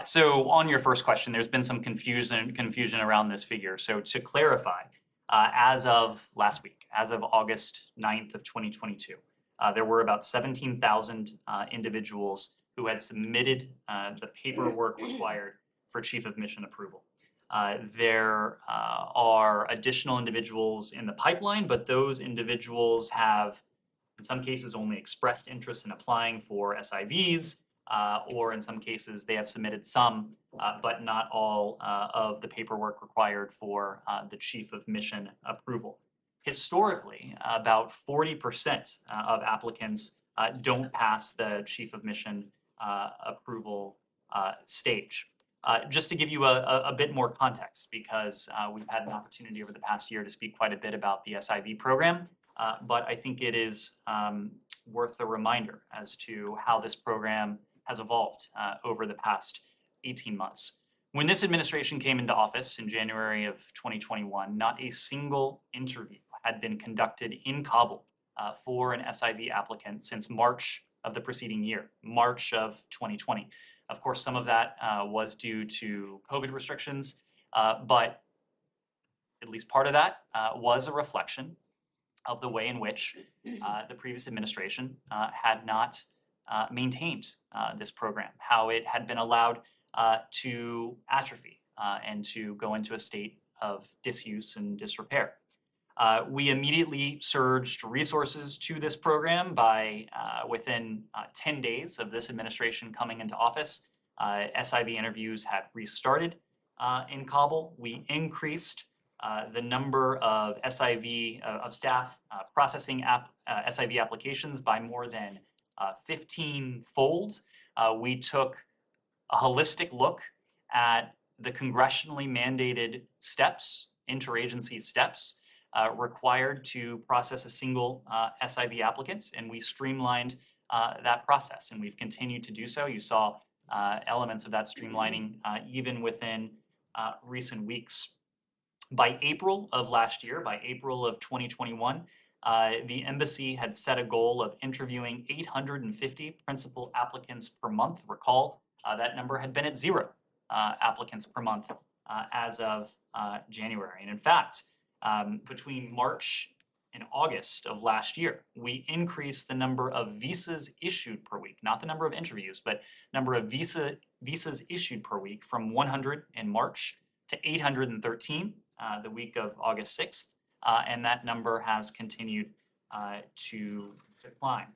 Speaker 1: So on your first question, there's been some confusion around this figure. So to clarify, as of last week, as of August 9th of 2022, there were about 17,000 individuals who had submitted the paperwork required for Chief of Mission approval. There are additional individuals in the pipeline, but those individuals have, in some cases, only expressed interest in applying for SIVs, or in some cases, they have submitted some, but not all of the paperwork required for the Chief of Mission approval. Historically, about 40% of applicants don't pass the Chief of Mission approval stage. Just to give you a bit more context, because we've had an opportunity over the past year to speak quite a bit about the SIV program, but I think it is worth a reminder as to how this program has evolved over the past 18 months. When this administration came into office in January of 2021, not a single interview had been conducted in Kabul for an SIV applicant since March of the preceding year, March of 2020. Of course, some of that was due to COVID restrictions, but at least part of that was a reflection of the way in which the previous administration had not maintained this program, how it had been allowed to atrophy and to go into a state of disuse and disrepair. We immediately surged resources to this program by within 10 days of this administration coming into office. SIV interviews had restarted in Kabul. We increased the number of SIV of staff processing SIV applications by more than 15-fold. We took a holistic look at the congressionally mandated steps, interagency steps, required to process a single SIV applicant, and we streamlined that process, and we've continued to do so. You saw elements of that streamlining even within recent weeks. By April of last year, by April of 2021, the embassy had set a goal of interviewing 850 principal applicants per month. Recall, that number had been at 0 applicants per month as of January. And in fact, between March and August of last year, we increased the number of visas issued per week, not the number of interviews, but number of visas issued per week from 100 in March to 813 the week of August 6th, and that number has continued to decline.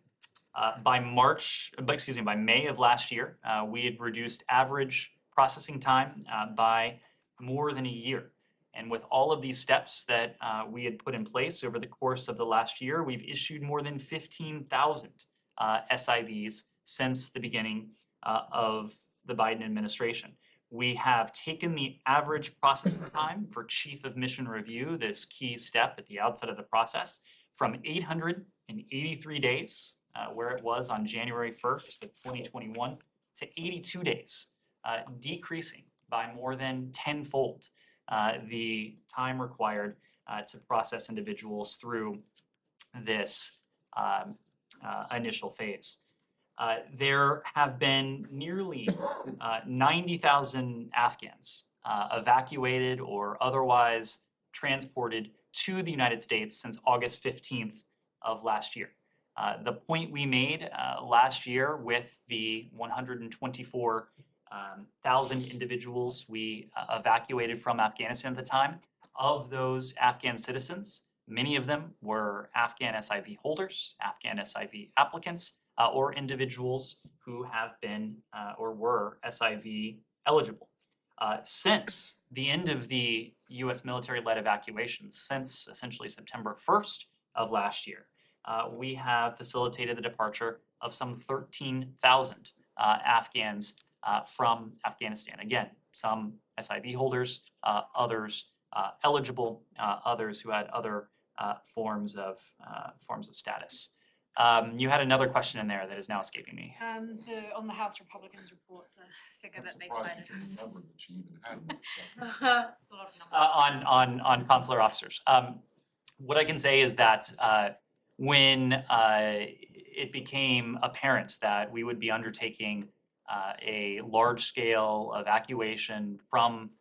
Speaker 1: By May of last year, we had reduced average processing time by more than a year. And with all of these steps that we had put in place over the course of the last year, we've issued more than 15,000 SIVs since the beginning of the Biden administration. We have taken the average processing time for Chief of Mission Review, this key step at the outset of the process, from 883 days, where it was on January 1st of 2021, to 82 days, decreasing by more than tenfold the time required to process individuals through this initial phase. There have been nearly 90,000 Afghans evacuated or otherwise transported to the United States since August 15th of last year. The point we made last year with the 124,000 individuals we evacuated from Afghanistan at the time, of those Afghan citizens, many of them were Afghan SIV holders, Afghan SIV applicants, or individuals who have been or were SIV eligible. Since the end of the U.S. military-led evacuations, since essentially September 1st of last year, we have facilitated the departure of some 13,000 Afghans from Afghanistan. Again, some SIV holders, others eligible, others who had other forms of status. You had another question in there that is now escaping me.
Speaker 12: On the House Republicans report, the figure that they cited was
Speaker 2: Remember that she even had one.
Speaker 12: a lot of numbers.
Speaker 1: On consular officers. What I can say is that when it became apparent that we would be undertaking a large-scale evacuation from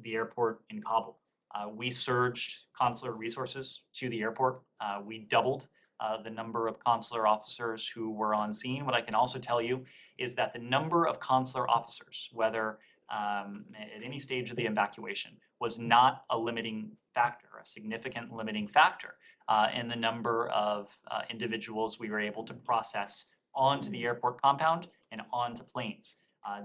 Speaker 1: the airport in Kabul, we surged consular resources to the airport. We doubled the number of consular officers who were on scene. What I can also tell you is that the number of consular officers, whether at any stage of the evacuation, was not a limiting factor, a significant limiting factor in the number of individuals we were able to process onto the airport compound and onto planes.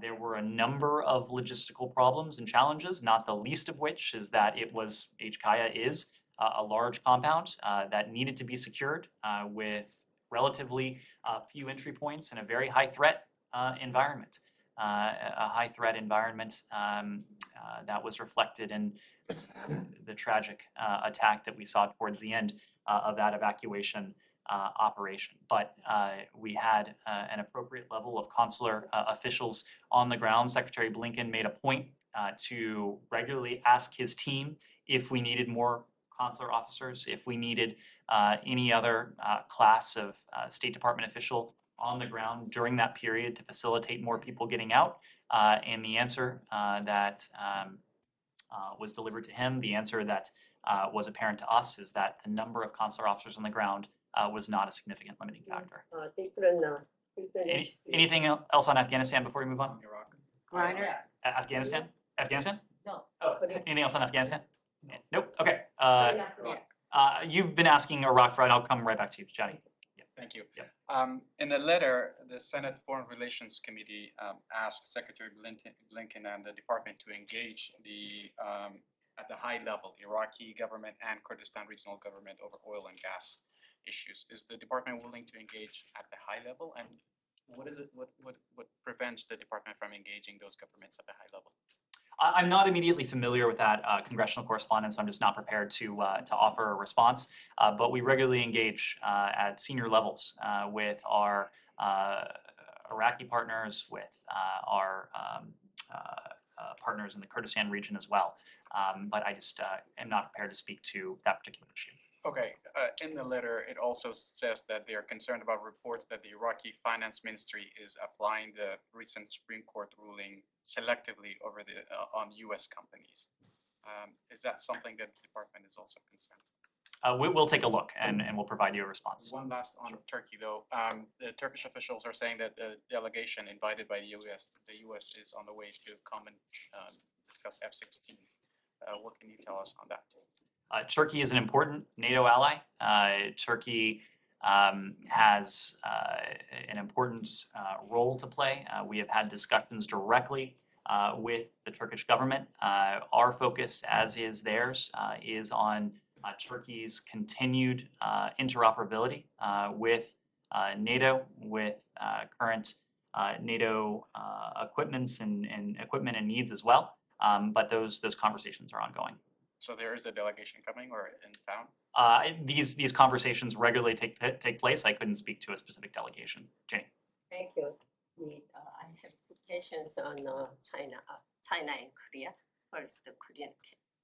Speaker 1: There were a number of logistical problems and challenges, not the least of which is that HKIA is a large compound that needed to be secured with relatively few entry points in a very high threat environment. A high threat environment that was reflected in the tragic attack that we saw towards the end of that evacuation operation. But we had an appropriate level of consular officials on the ground. Secretary Blinken made a point to regularly ask his team if we needed more consular officers, if we needed any other class of State Department official on the ground during that period to facilitate more people getting out. And the answer that was delivered to him, the answer that was apparent to us, is that the number of consular officers on the ground was not a significant limiting factor. Anything else on Afghanistan before we move on?
Speaker 7: Iraq.
Speaker 4: Griner?
Speaker 1: Afghanistan? Afghanistan?
Speaker 3: No.
Speaker 1: Oh, anything else on Afghanistan? Nope. Okay.
Speaker 3: Yeah.
Speaker 1: You've been asking Iraq for, and I'll come right back to you, Jani.
Speaker 9: Thank you.
Speaker 1: Yep.
Speaker 9: In a letter, the Senate Foreign Relations Committee asked Secretary Blinken and the department to engage at the high level, Iraqi government and Kurdistan regional government over oil and gas issues. Is the department willing to engage at the high level? And what prevents the department from engaging those governments at the high level?
Speaker 1: I'm not immediately familiar with that congressional correspondence. I'm just not prepared to offer a response. But we regularly engage at senior levels with our Iraqi partners, with our partners in the Kurdistan region as well. But I just am not prepared to speak to that particular issue.
Speaker 9: Okay, in the letter, it also says that they are concerned about reports that the Iraqi Finance Ministry is applying the recent Supreme Court ruling selectively over on U.S. companies. Is that something that the department is also concerned?
Speaker 1: We'll take a look and we'll provide you a response.
Speaker 9: One last on Turkey, though. The Turkish officials are saying that the delegation invited by the U.S. is on the way to come and discuss F-16. What can you tell us on that?
Speaker 1: Turkey is an important NATO ally. Turkey has an important role to play. We have had discussions directly with the Turkish government. Our focus, as is theirs, is on Turkey's continued interoperability with NATO, with current NATO equipment and needs as well. But those conversations are ongoing.
Speaker 9: So there is a delegation coming or in town?
Speaker 1: These conversations regularly take place. I couldn't speak to a specific delegation. Jenny.
Speaker 13: Thank you. I have two questions on China and Korea. First, the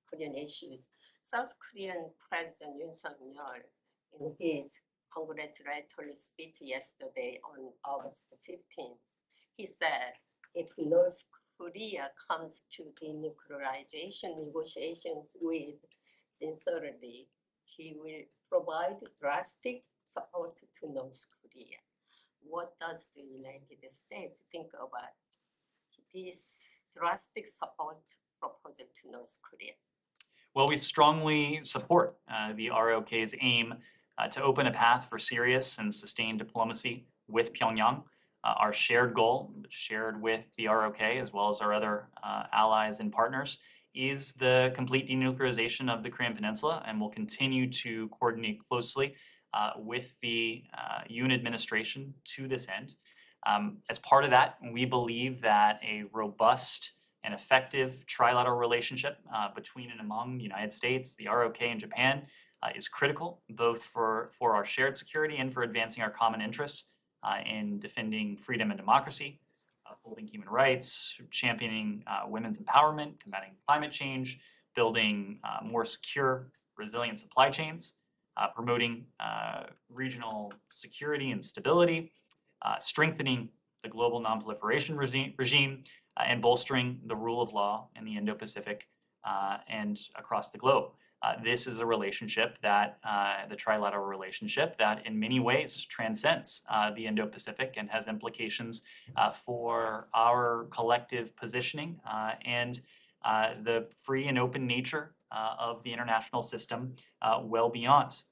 Speaker 13: Korean issues. South Korean President Yoon Suk-yeol, in his congratulatory speech yesterday on August 15th, he said, if North Korea comes to denuclearization negotiations with sincerity, he will provide drastic support to North Korea. What does the United States think about this drastic support proposal to North Korea?
Speaker 1: Well, we strongly support the ROK's aim to open a path for serious and sustained diplomacy with Pyongyang. Our shared goal, shared with the ROK as well as our other allies and partners, is the complete denuclearization of the Korean Peninsula, and we'll continue to coordinate closely with the Yoon administration to this end. As part of that, we believe that a robust and effective trilateral relationship between and among the United States, the ROK, and Japan is critical, both for our shared security and for advancing our common interests in defending freedom and democracy, upholding human rights, championing women's empowerment, combating climate change, building more secure, resilient supply chains, promoting regional security and stability, strengthening the global nonproliferation regime, and bolstering the rule of law in the Indo-Pacific and across the globe. This is a relationship that, the trilateral relationship, that in many ways transcends the Indo-Pacific and has implications for our collective positioning and the free and open nature of the international system well beyond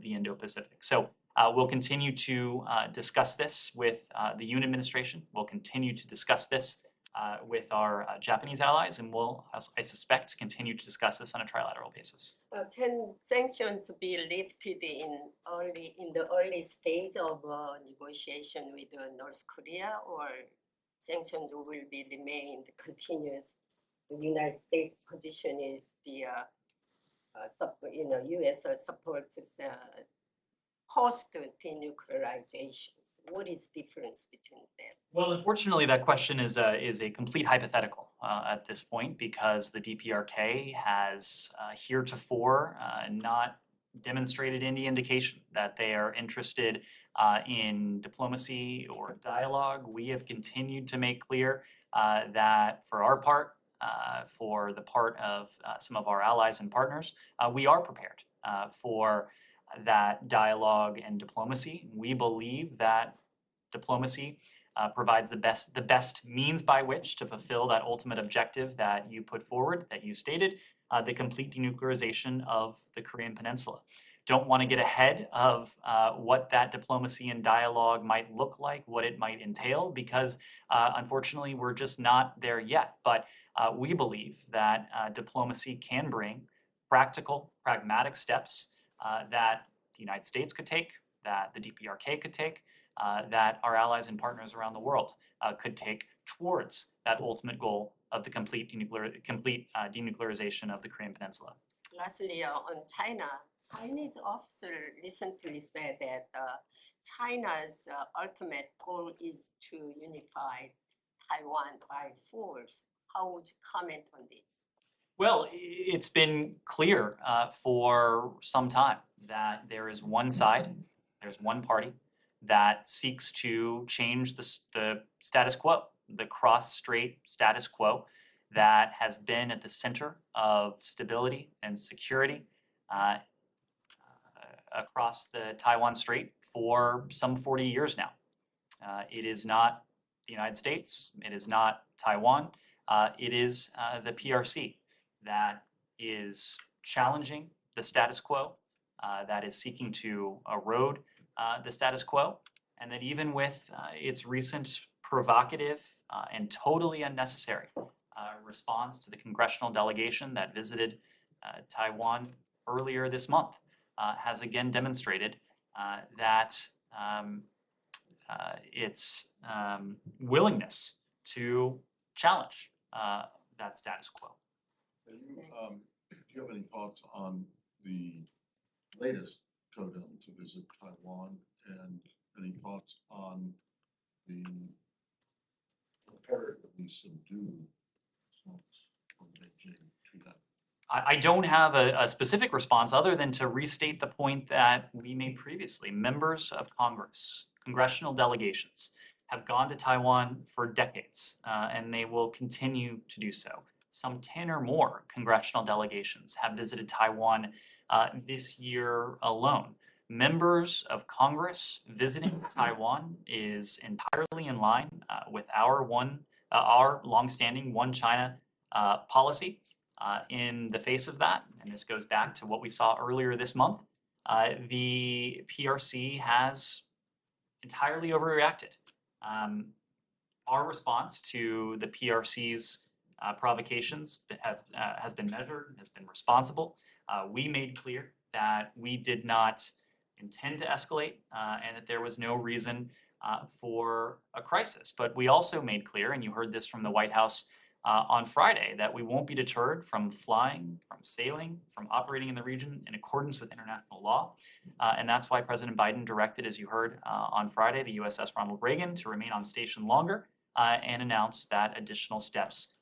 Speaker 1: the Indo-Pacific. So we'll continue to discuss this with the Yoon administration. We'll continue to discuss this with our Japanese allies, and we'll, I suspect, continue to discuss this on a trilateral basis.
Speaker 13: Can sanctions be lifted in the early stage of negotiation with North Korea, or sanctions will be remained continuous? The United States position is the U.S. supports post-denuclearizations? What is difference between them?
Speaker 1: Well, unfortunately, that question is a complete hypothetical at this point because the DPRK has heretofore not demonstrated any indication that they are interested in diplomacy or dialogue. We have continued to make clear that for our part, for the part of some of our allies and partners, we are prepared for that dialogue and diplomacy. We believe that diplomacy provides the best means by which to fulfill that ultimate objective that you put forward, that you stated, the complete denuclearization of the Korean Peninsula. Don't want to get ahead of what that diplomacy and dialogue might look like, what it might entail, because unfortunately we're just not there yet. But we believe that diplomacy can bring practical, pragmatic steps that the United States could take, that the DPRK could take, that our allies and partners around the world could take towards that ultimate goal of the complete denuclearization of the Korean Peninsula.
Speaker 13: Lastly, on China, Chinese officer recently said that China's ultimate goal is to unify Taiwan by force. How would you comment on this?
Speaker 1: Well, it's been clear for some time that there is one side, there's one party that seeks to change the status quo, the cross-strait status quo that has been at the center of stability and security across the Taiwan Strait for some 40 years now. It is not the United States, it is not Taiwan, it is the PRC that is challenging the status quo, that is seeking to erode the status quo, and that even with its recent provocative and totally unnecessary response to the congressional delegation that visited Taiwan earlier this month, has again demonstrated that its willingness to challenge that status quo.
Speaker 2: Do you have any thoughts on the latest CODEM to visit Taiwan, and any thoughts on the comparatively subdued response from Beijing to that?
Speaker 1: I don't have a specific response other than to restate the point that we made previously. Members of Congress, congressional delegations, have gone to Taiwan for decades, and they will continue to do so. Some 10 or more congressional delegations have visited Taiwan this year alone. Members of Congress visiting Taiwan is entirely in line with our longstanding One China policy. In the face of that, and this goes back to what we saw earlier this month, the PRC has entirely overreacted. Our response to the PRC's provocations has been measured, has been responsible. We made clear that we did not intend to escalate and that there was no reason for a crisis. But we also made clear, and you heard this from the White House on Friday, that we won't be deterred from flying, from sailing, from operating in the region in accordance with international law. And that's why President Biden directed, as you heard on Friday, the USS Ronald Reagan to remain on station longer and announced that additional steps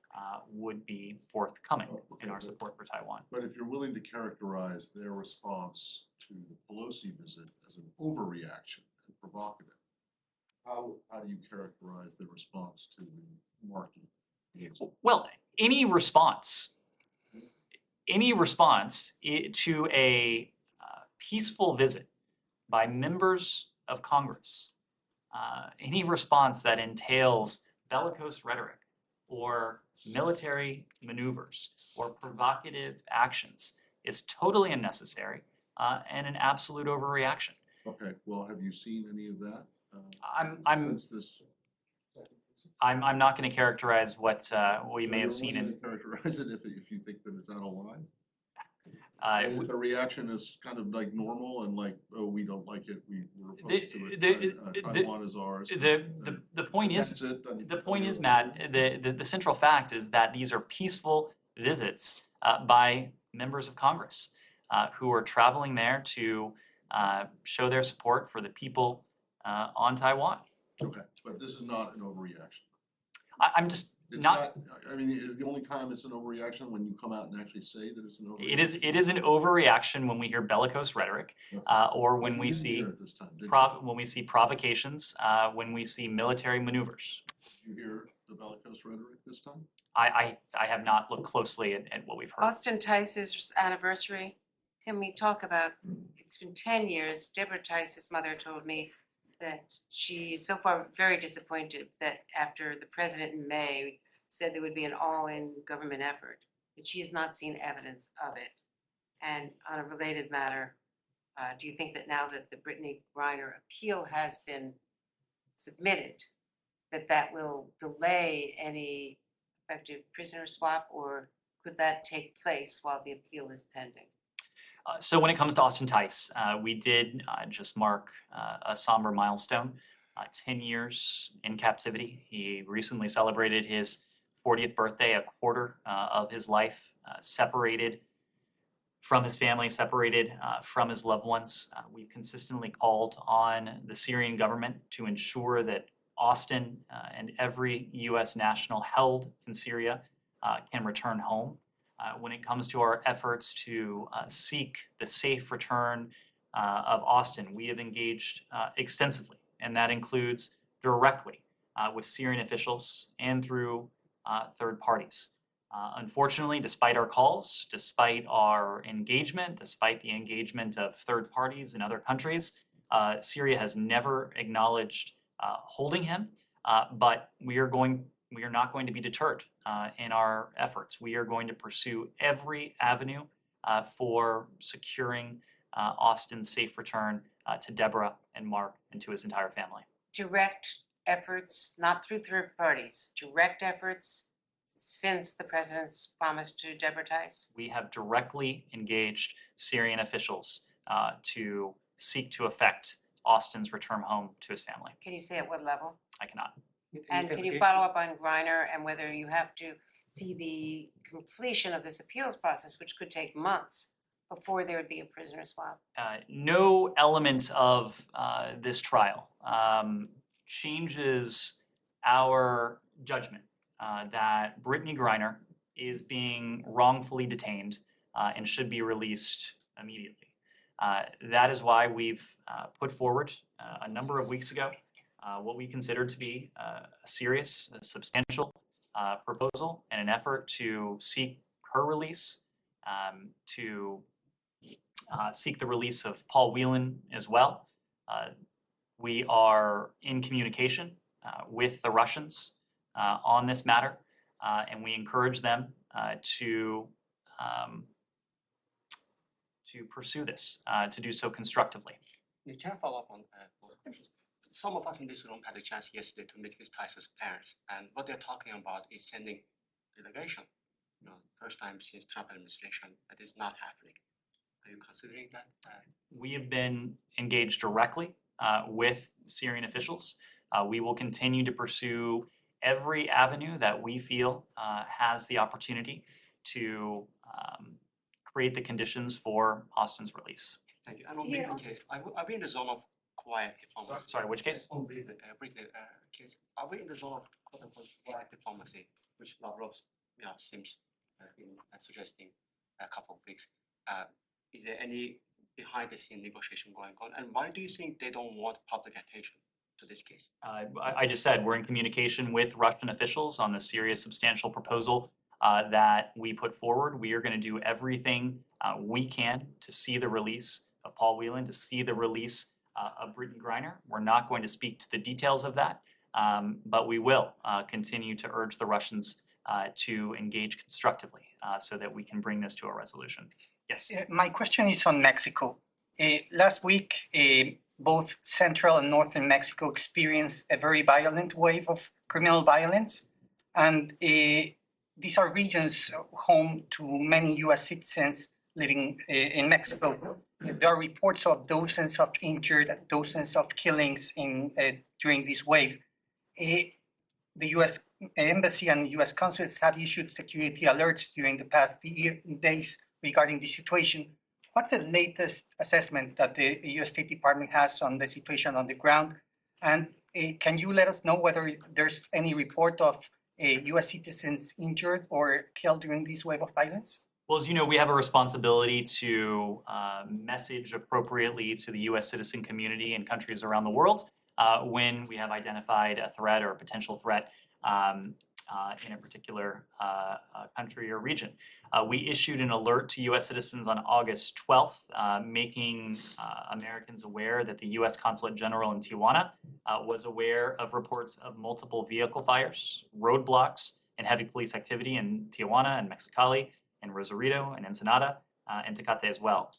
Speaker 1: would be forthcoming in our support for Taiwan.
Speaker 2: But if you're willing to characterize their response to the Pelosi visit as an overreaction and provocative, how do you characterize their response to the Markey?
Speaker 1: Well, any response to a peaceful visit by members of Congress, any response that entails bellicose rhetoric or military maneuvers or provocative actions is totally unnecessary and an absolute overreaction.
Speaker 2: Okay, well, have you seen any of that?
Speaker 1: I'm not going to characterize what we may have seen.
Speaker 2: Characterize it if you think that it's out of line. The reaction is kind of like normal and like, oh, we don't like it. We're opposed to it. Taiwan is ours.
Speaker 1: The point is, Matt. The central fact is that these are peaceful visits by members of Congress who are traveling there to show their support for the people on Taiwan.
Speaker 2: Okay, but this is not an overreaction.
Speaker 1: I'm just
Speaker 2: It's
Speaker 1: not.
Speaker 2: I mean, is the only time it's an overreaction when you come out and actually say that it's an overreaction?
Speaker 1: It is an overreaction when we hear bellicose rhetoric, or when
Speaker 2: You
Speaker 1: we
Speaker 2: didn't
Speaker 1: see
Speaker 2: hear it this time, did you?
Speaker 1: when we see provocations, when we see military maneuvers.
Speaker 2: Did you hear the bellicose rhetoric this time?
Speaker 1: I have not looked closely at what we've heard.
Speaker 4: Austin Tice's anniversary, can we talk about, it's been 10 years, Deborah Tice's mother told me that she's so far very disappointed that after the president in May said there would be an all-in government effort, that she has not seen evidence of it. And on a related matter, do you think that now that the Brittany Griner appeal has been submitted, that that will delay any effective prisoner swap, or could that take place while the appeal is pending?
Speaker 1: So when it comes to Austin Tice, we did just mark a somber milestone, 10 years in captivity. He recently celebrated his 40th birthday, a quarter of his life separated from his family, separated from his loved ones. We've consistently called on the Syrian government to ensure that Austin and every U.S. national held in Syria can return home. When it comes to our efforts to seek the safe return of Austin, we have engaged extensively, and that includes directly with Syrian officials and through third parties. Unfortunately, despite our calls, despite our engagement, despite the engagement of third parties in other countries, Syria has never acknowledged holding him, but we are not going to be deterred in our efforts. We are going to pursue every avenue for securing Austin's safe return to Deborah and Mark and to his entire family.
Speaker 4: Direct efforts, not through third parties, direct efforts since the president's promise to Deborah Tice?
Speaker 1: We have directly engaged Syrian officials to seek to effect Austin's return home to his family.
Speaker 4: Can you say at what level?
Speaker 1: I cannot.
Speaker 4: And can you follow up on Griner and whether you have to see the completion of this appeals process, which could take months, before there would be a prisoner swap?
Speaker 1: No element of this trial changes our judgment that Brittany Griner is being wrongfully detained and should be released immediately. That is why we've put forward a number of weeks ago what we consider to be a serious, substantial proposal in an effort to seek her release, to seek the release of Paul Whelan as well. We are in communication with the Russians on this matter, and we encourage them to pursue this, to do so constructively.
Speaker 5: Can I follow up on both questions? Some of us in this room had a chance yesterday to meet with Tice's parents, and what they're talking about is sending delegation. First time since Trump administration that is not happening. Are you considering that?
Speaker 1: We have been engaged directly with Syrian officials. We will continue to pursue every avenue that we feel has the opportunity to create the conditions for Austin's release.
Speaker 5: Thank you. And on Brittany case, are we in the zone of quiet diplomacy?
Speaker 1: Sorry, which case?
Speaker 5: On Brittany case, are we in the zone of quote-unquote quiet diplomacy, which Lavrov seems been suggesting a couple of weeks? Is there any behind-the-scene negotiation going on? And why do you think they don't want public attention to this case?
Speaker 1: I just said we're in communication with Russian officials on the serious substantial proposal that we put forward. We are going to do everything we can to see the release of Paul Whelan, to see the release of Brittany Griner. We're not going to speak to the details of that, but we will continue to urge the Russians to engage constructively so that we can bring this to a resolution. Yes.
Speaker 14: My question is on Mexico. Last week, both Central and Northern Mexico experienced a very violent wave of criminal violence. And these are regions home to many US citizens living in Mexico. There are reports of dozens of injured, dozens of killings during this wave. The US Embassy and US consulates have issued security alerts during the past days regarding the situation. what's the latest assessment that the US State Department has on the situation on the ground? And can you let us know whether there's any report of US citizens injured or killed during this wave of violence?
Speaker 1: Well, as you know, we have a responsibility to message appropriately to the U.S. citizen community in countries around the world when we have identified a threat or a potential threat in a particular country or region. We issued an alert to U.S. citizens on August 12th, making Americans aware that the U.S. Consulate General in Tijuana was aware of reports of multiple vehicle fires, roadblocks, and heavy police activity in Tijuana and Mexicali, and Rosarito and Ensenada, and Tecate as well.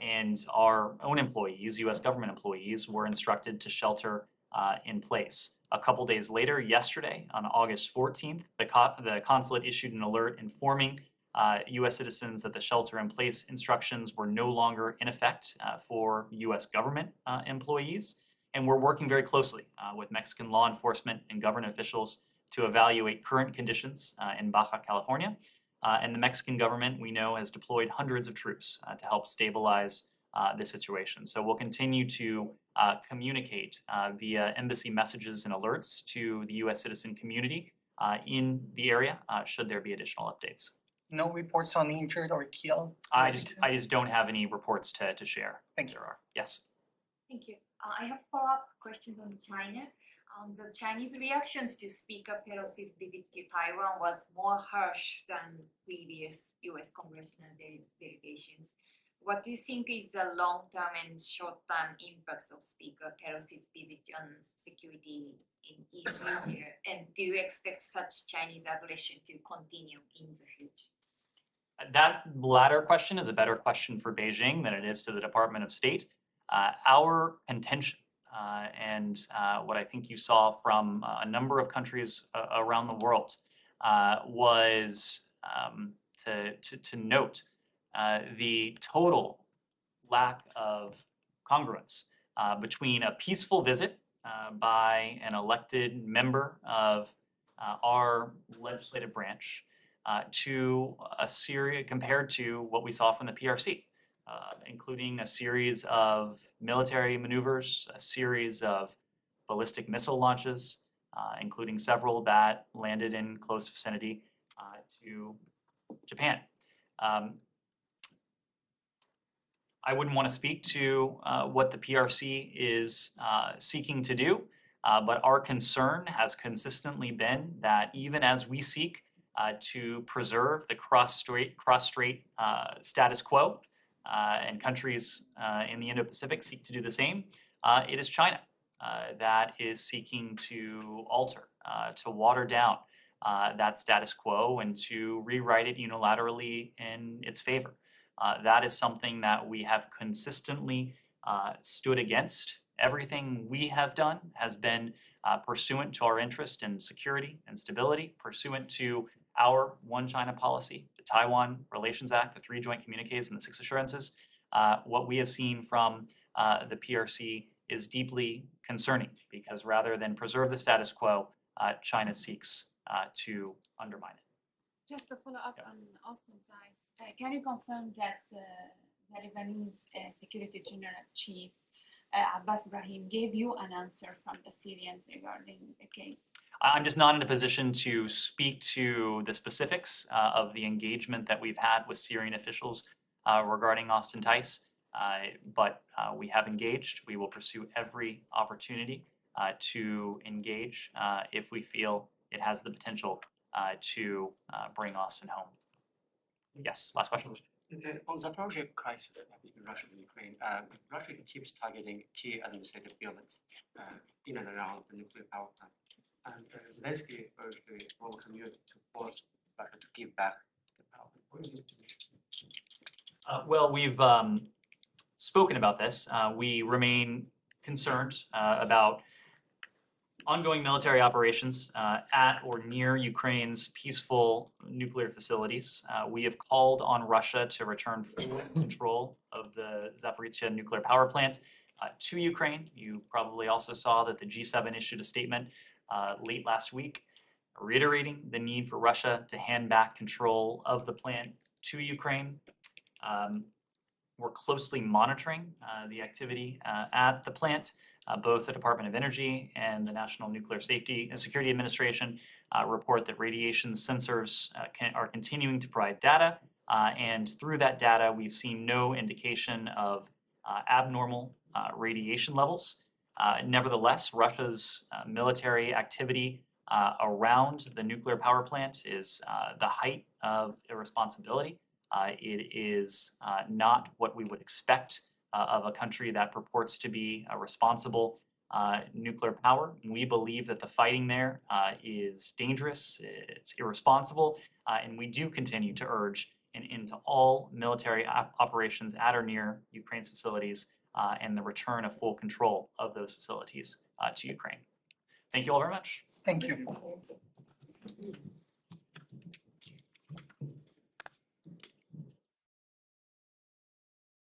Speaker 1: And our own employees, U.S. government employees, were instructed to shelter in place. A couple days later, yesterday, on August 14th, the consulate issued an alert informing U.S. citizens that the shelter-in-place instructions were no longer in effect for U.S. government employees. And we're working very closely with Mexican law enforcement and government officials to evaluate current conditions in Baja California. And the Mexican government, we know, has deployed hundreds of troops to help stabilize the situation. So we'll continue to communicate via embassy messages and alerts to the U.S. citizen community in the area should there be additional updates.
Speaker 14: No reports on injured or killed?
Speaker 1: I just don't have any reports to share.
Speaker 14: Thank you.
Speaker 1: There are. Yes.
Speaker 15: Thank you. I have follow-up questions on China. The Chinese reactions to Speaker Pelosi's visit to Taiwan was more harsh than previous U.S. congressional delegations. What do you think is the long-term and short-term impacts of Speaker Pelosi's visit on security in India? And do you expect such Chinese aggression to continue in the future?
Speaker 1: That latter question is a better question for Beijing than it is to the Department of State. Our contention and what I think you saw from a number of countries around the world was to note the total lack of congruence between a peaceful visit by an elected member of our legislative branch to a series compared to what we saw from the PRC. Including a series of military maneuvers, a series of ballistic missile launches, including several that landed in close vicinity to Japan. I wouldn't want to speak to what the PRC is seeking to do, but our concern has consistently been that even as we seek to preserve the cross-strait status quo, and countries in the Indo-Pacific seek to do the same, it is China that is seeking to alter, to water down that status quo and to rewrite it unilaterally in its favor. That is something that we have consistently stood against. Everything we have done has been pursuant to our interest in security and stability, pursuant to our One China policy, the Taiwan Relations Act, the 3 joint communiques, and the 6 assurances. What we have seen from the PRC is deeply concerning because rather than preserve the status quo, China seeks to undermine it.
Speaker 8: Just to follow up on Austin ties, can you confirm that the Lebanese Security General Chief Abbas Brahim gave you an answer from the Syrians regarding the case?
Speaker 1: I'm just not in a position to speak to the specifics of the engagement that we've had with Syrian officials regarding Austin Tice, but we have engaged. We will pursue every opportunity to engage if we feel it has the potential to bring Austin home. Yes, last question.
Speaker 5: On the Zaporizhzhia crisis between Russia and Ukraine, Russia keeps targeting key administrative buildings in and around the nuclear power plant. And Zelensky urged the global community to force Russia to give back the power. What do you do?
Speaker 1: Well, we've spoken about this. We remain concerned about ongoing military operations at or near Ukraine's peaceful nuclear facilities. We have called on Russia to return full control of the Zaporizhzhia nuclear power plant to Ukraine. You probably also saw that the G7 issued a statement late last week reiterating the need for Russia to hand back control of the plant to Ukraine. We're closely monitoring the activity at the plant. Both the Department of Energy and the National Nuclear Safety and Security Administration report that radiation sensors are continuing to provide data. And through that data, we've seen no indication of abnormal radiation levels. Nevertheless, Russia's military activity around the nuclear power plant is the height of irresponsibility. It is not what we would expect of a country that purports to be a responsible nuclear power. We believe that the fighting there is dangerous, it's irresponsible, and we do continue to urge an end to all military operations at or near Ukraine's facilities and the return of full control of those facilities to Ukraine. Thank you all very much.
Speaker 14: Thank you.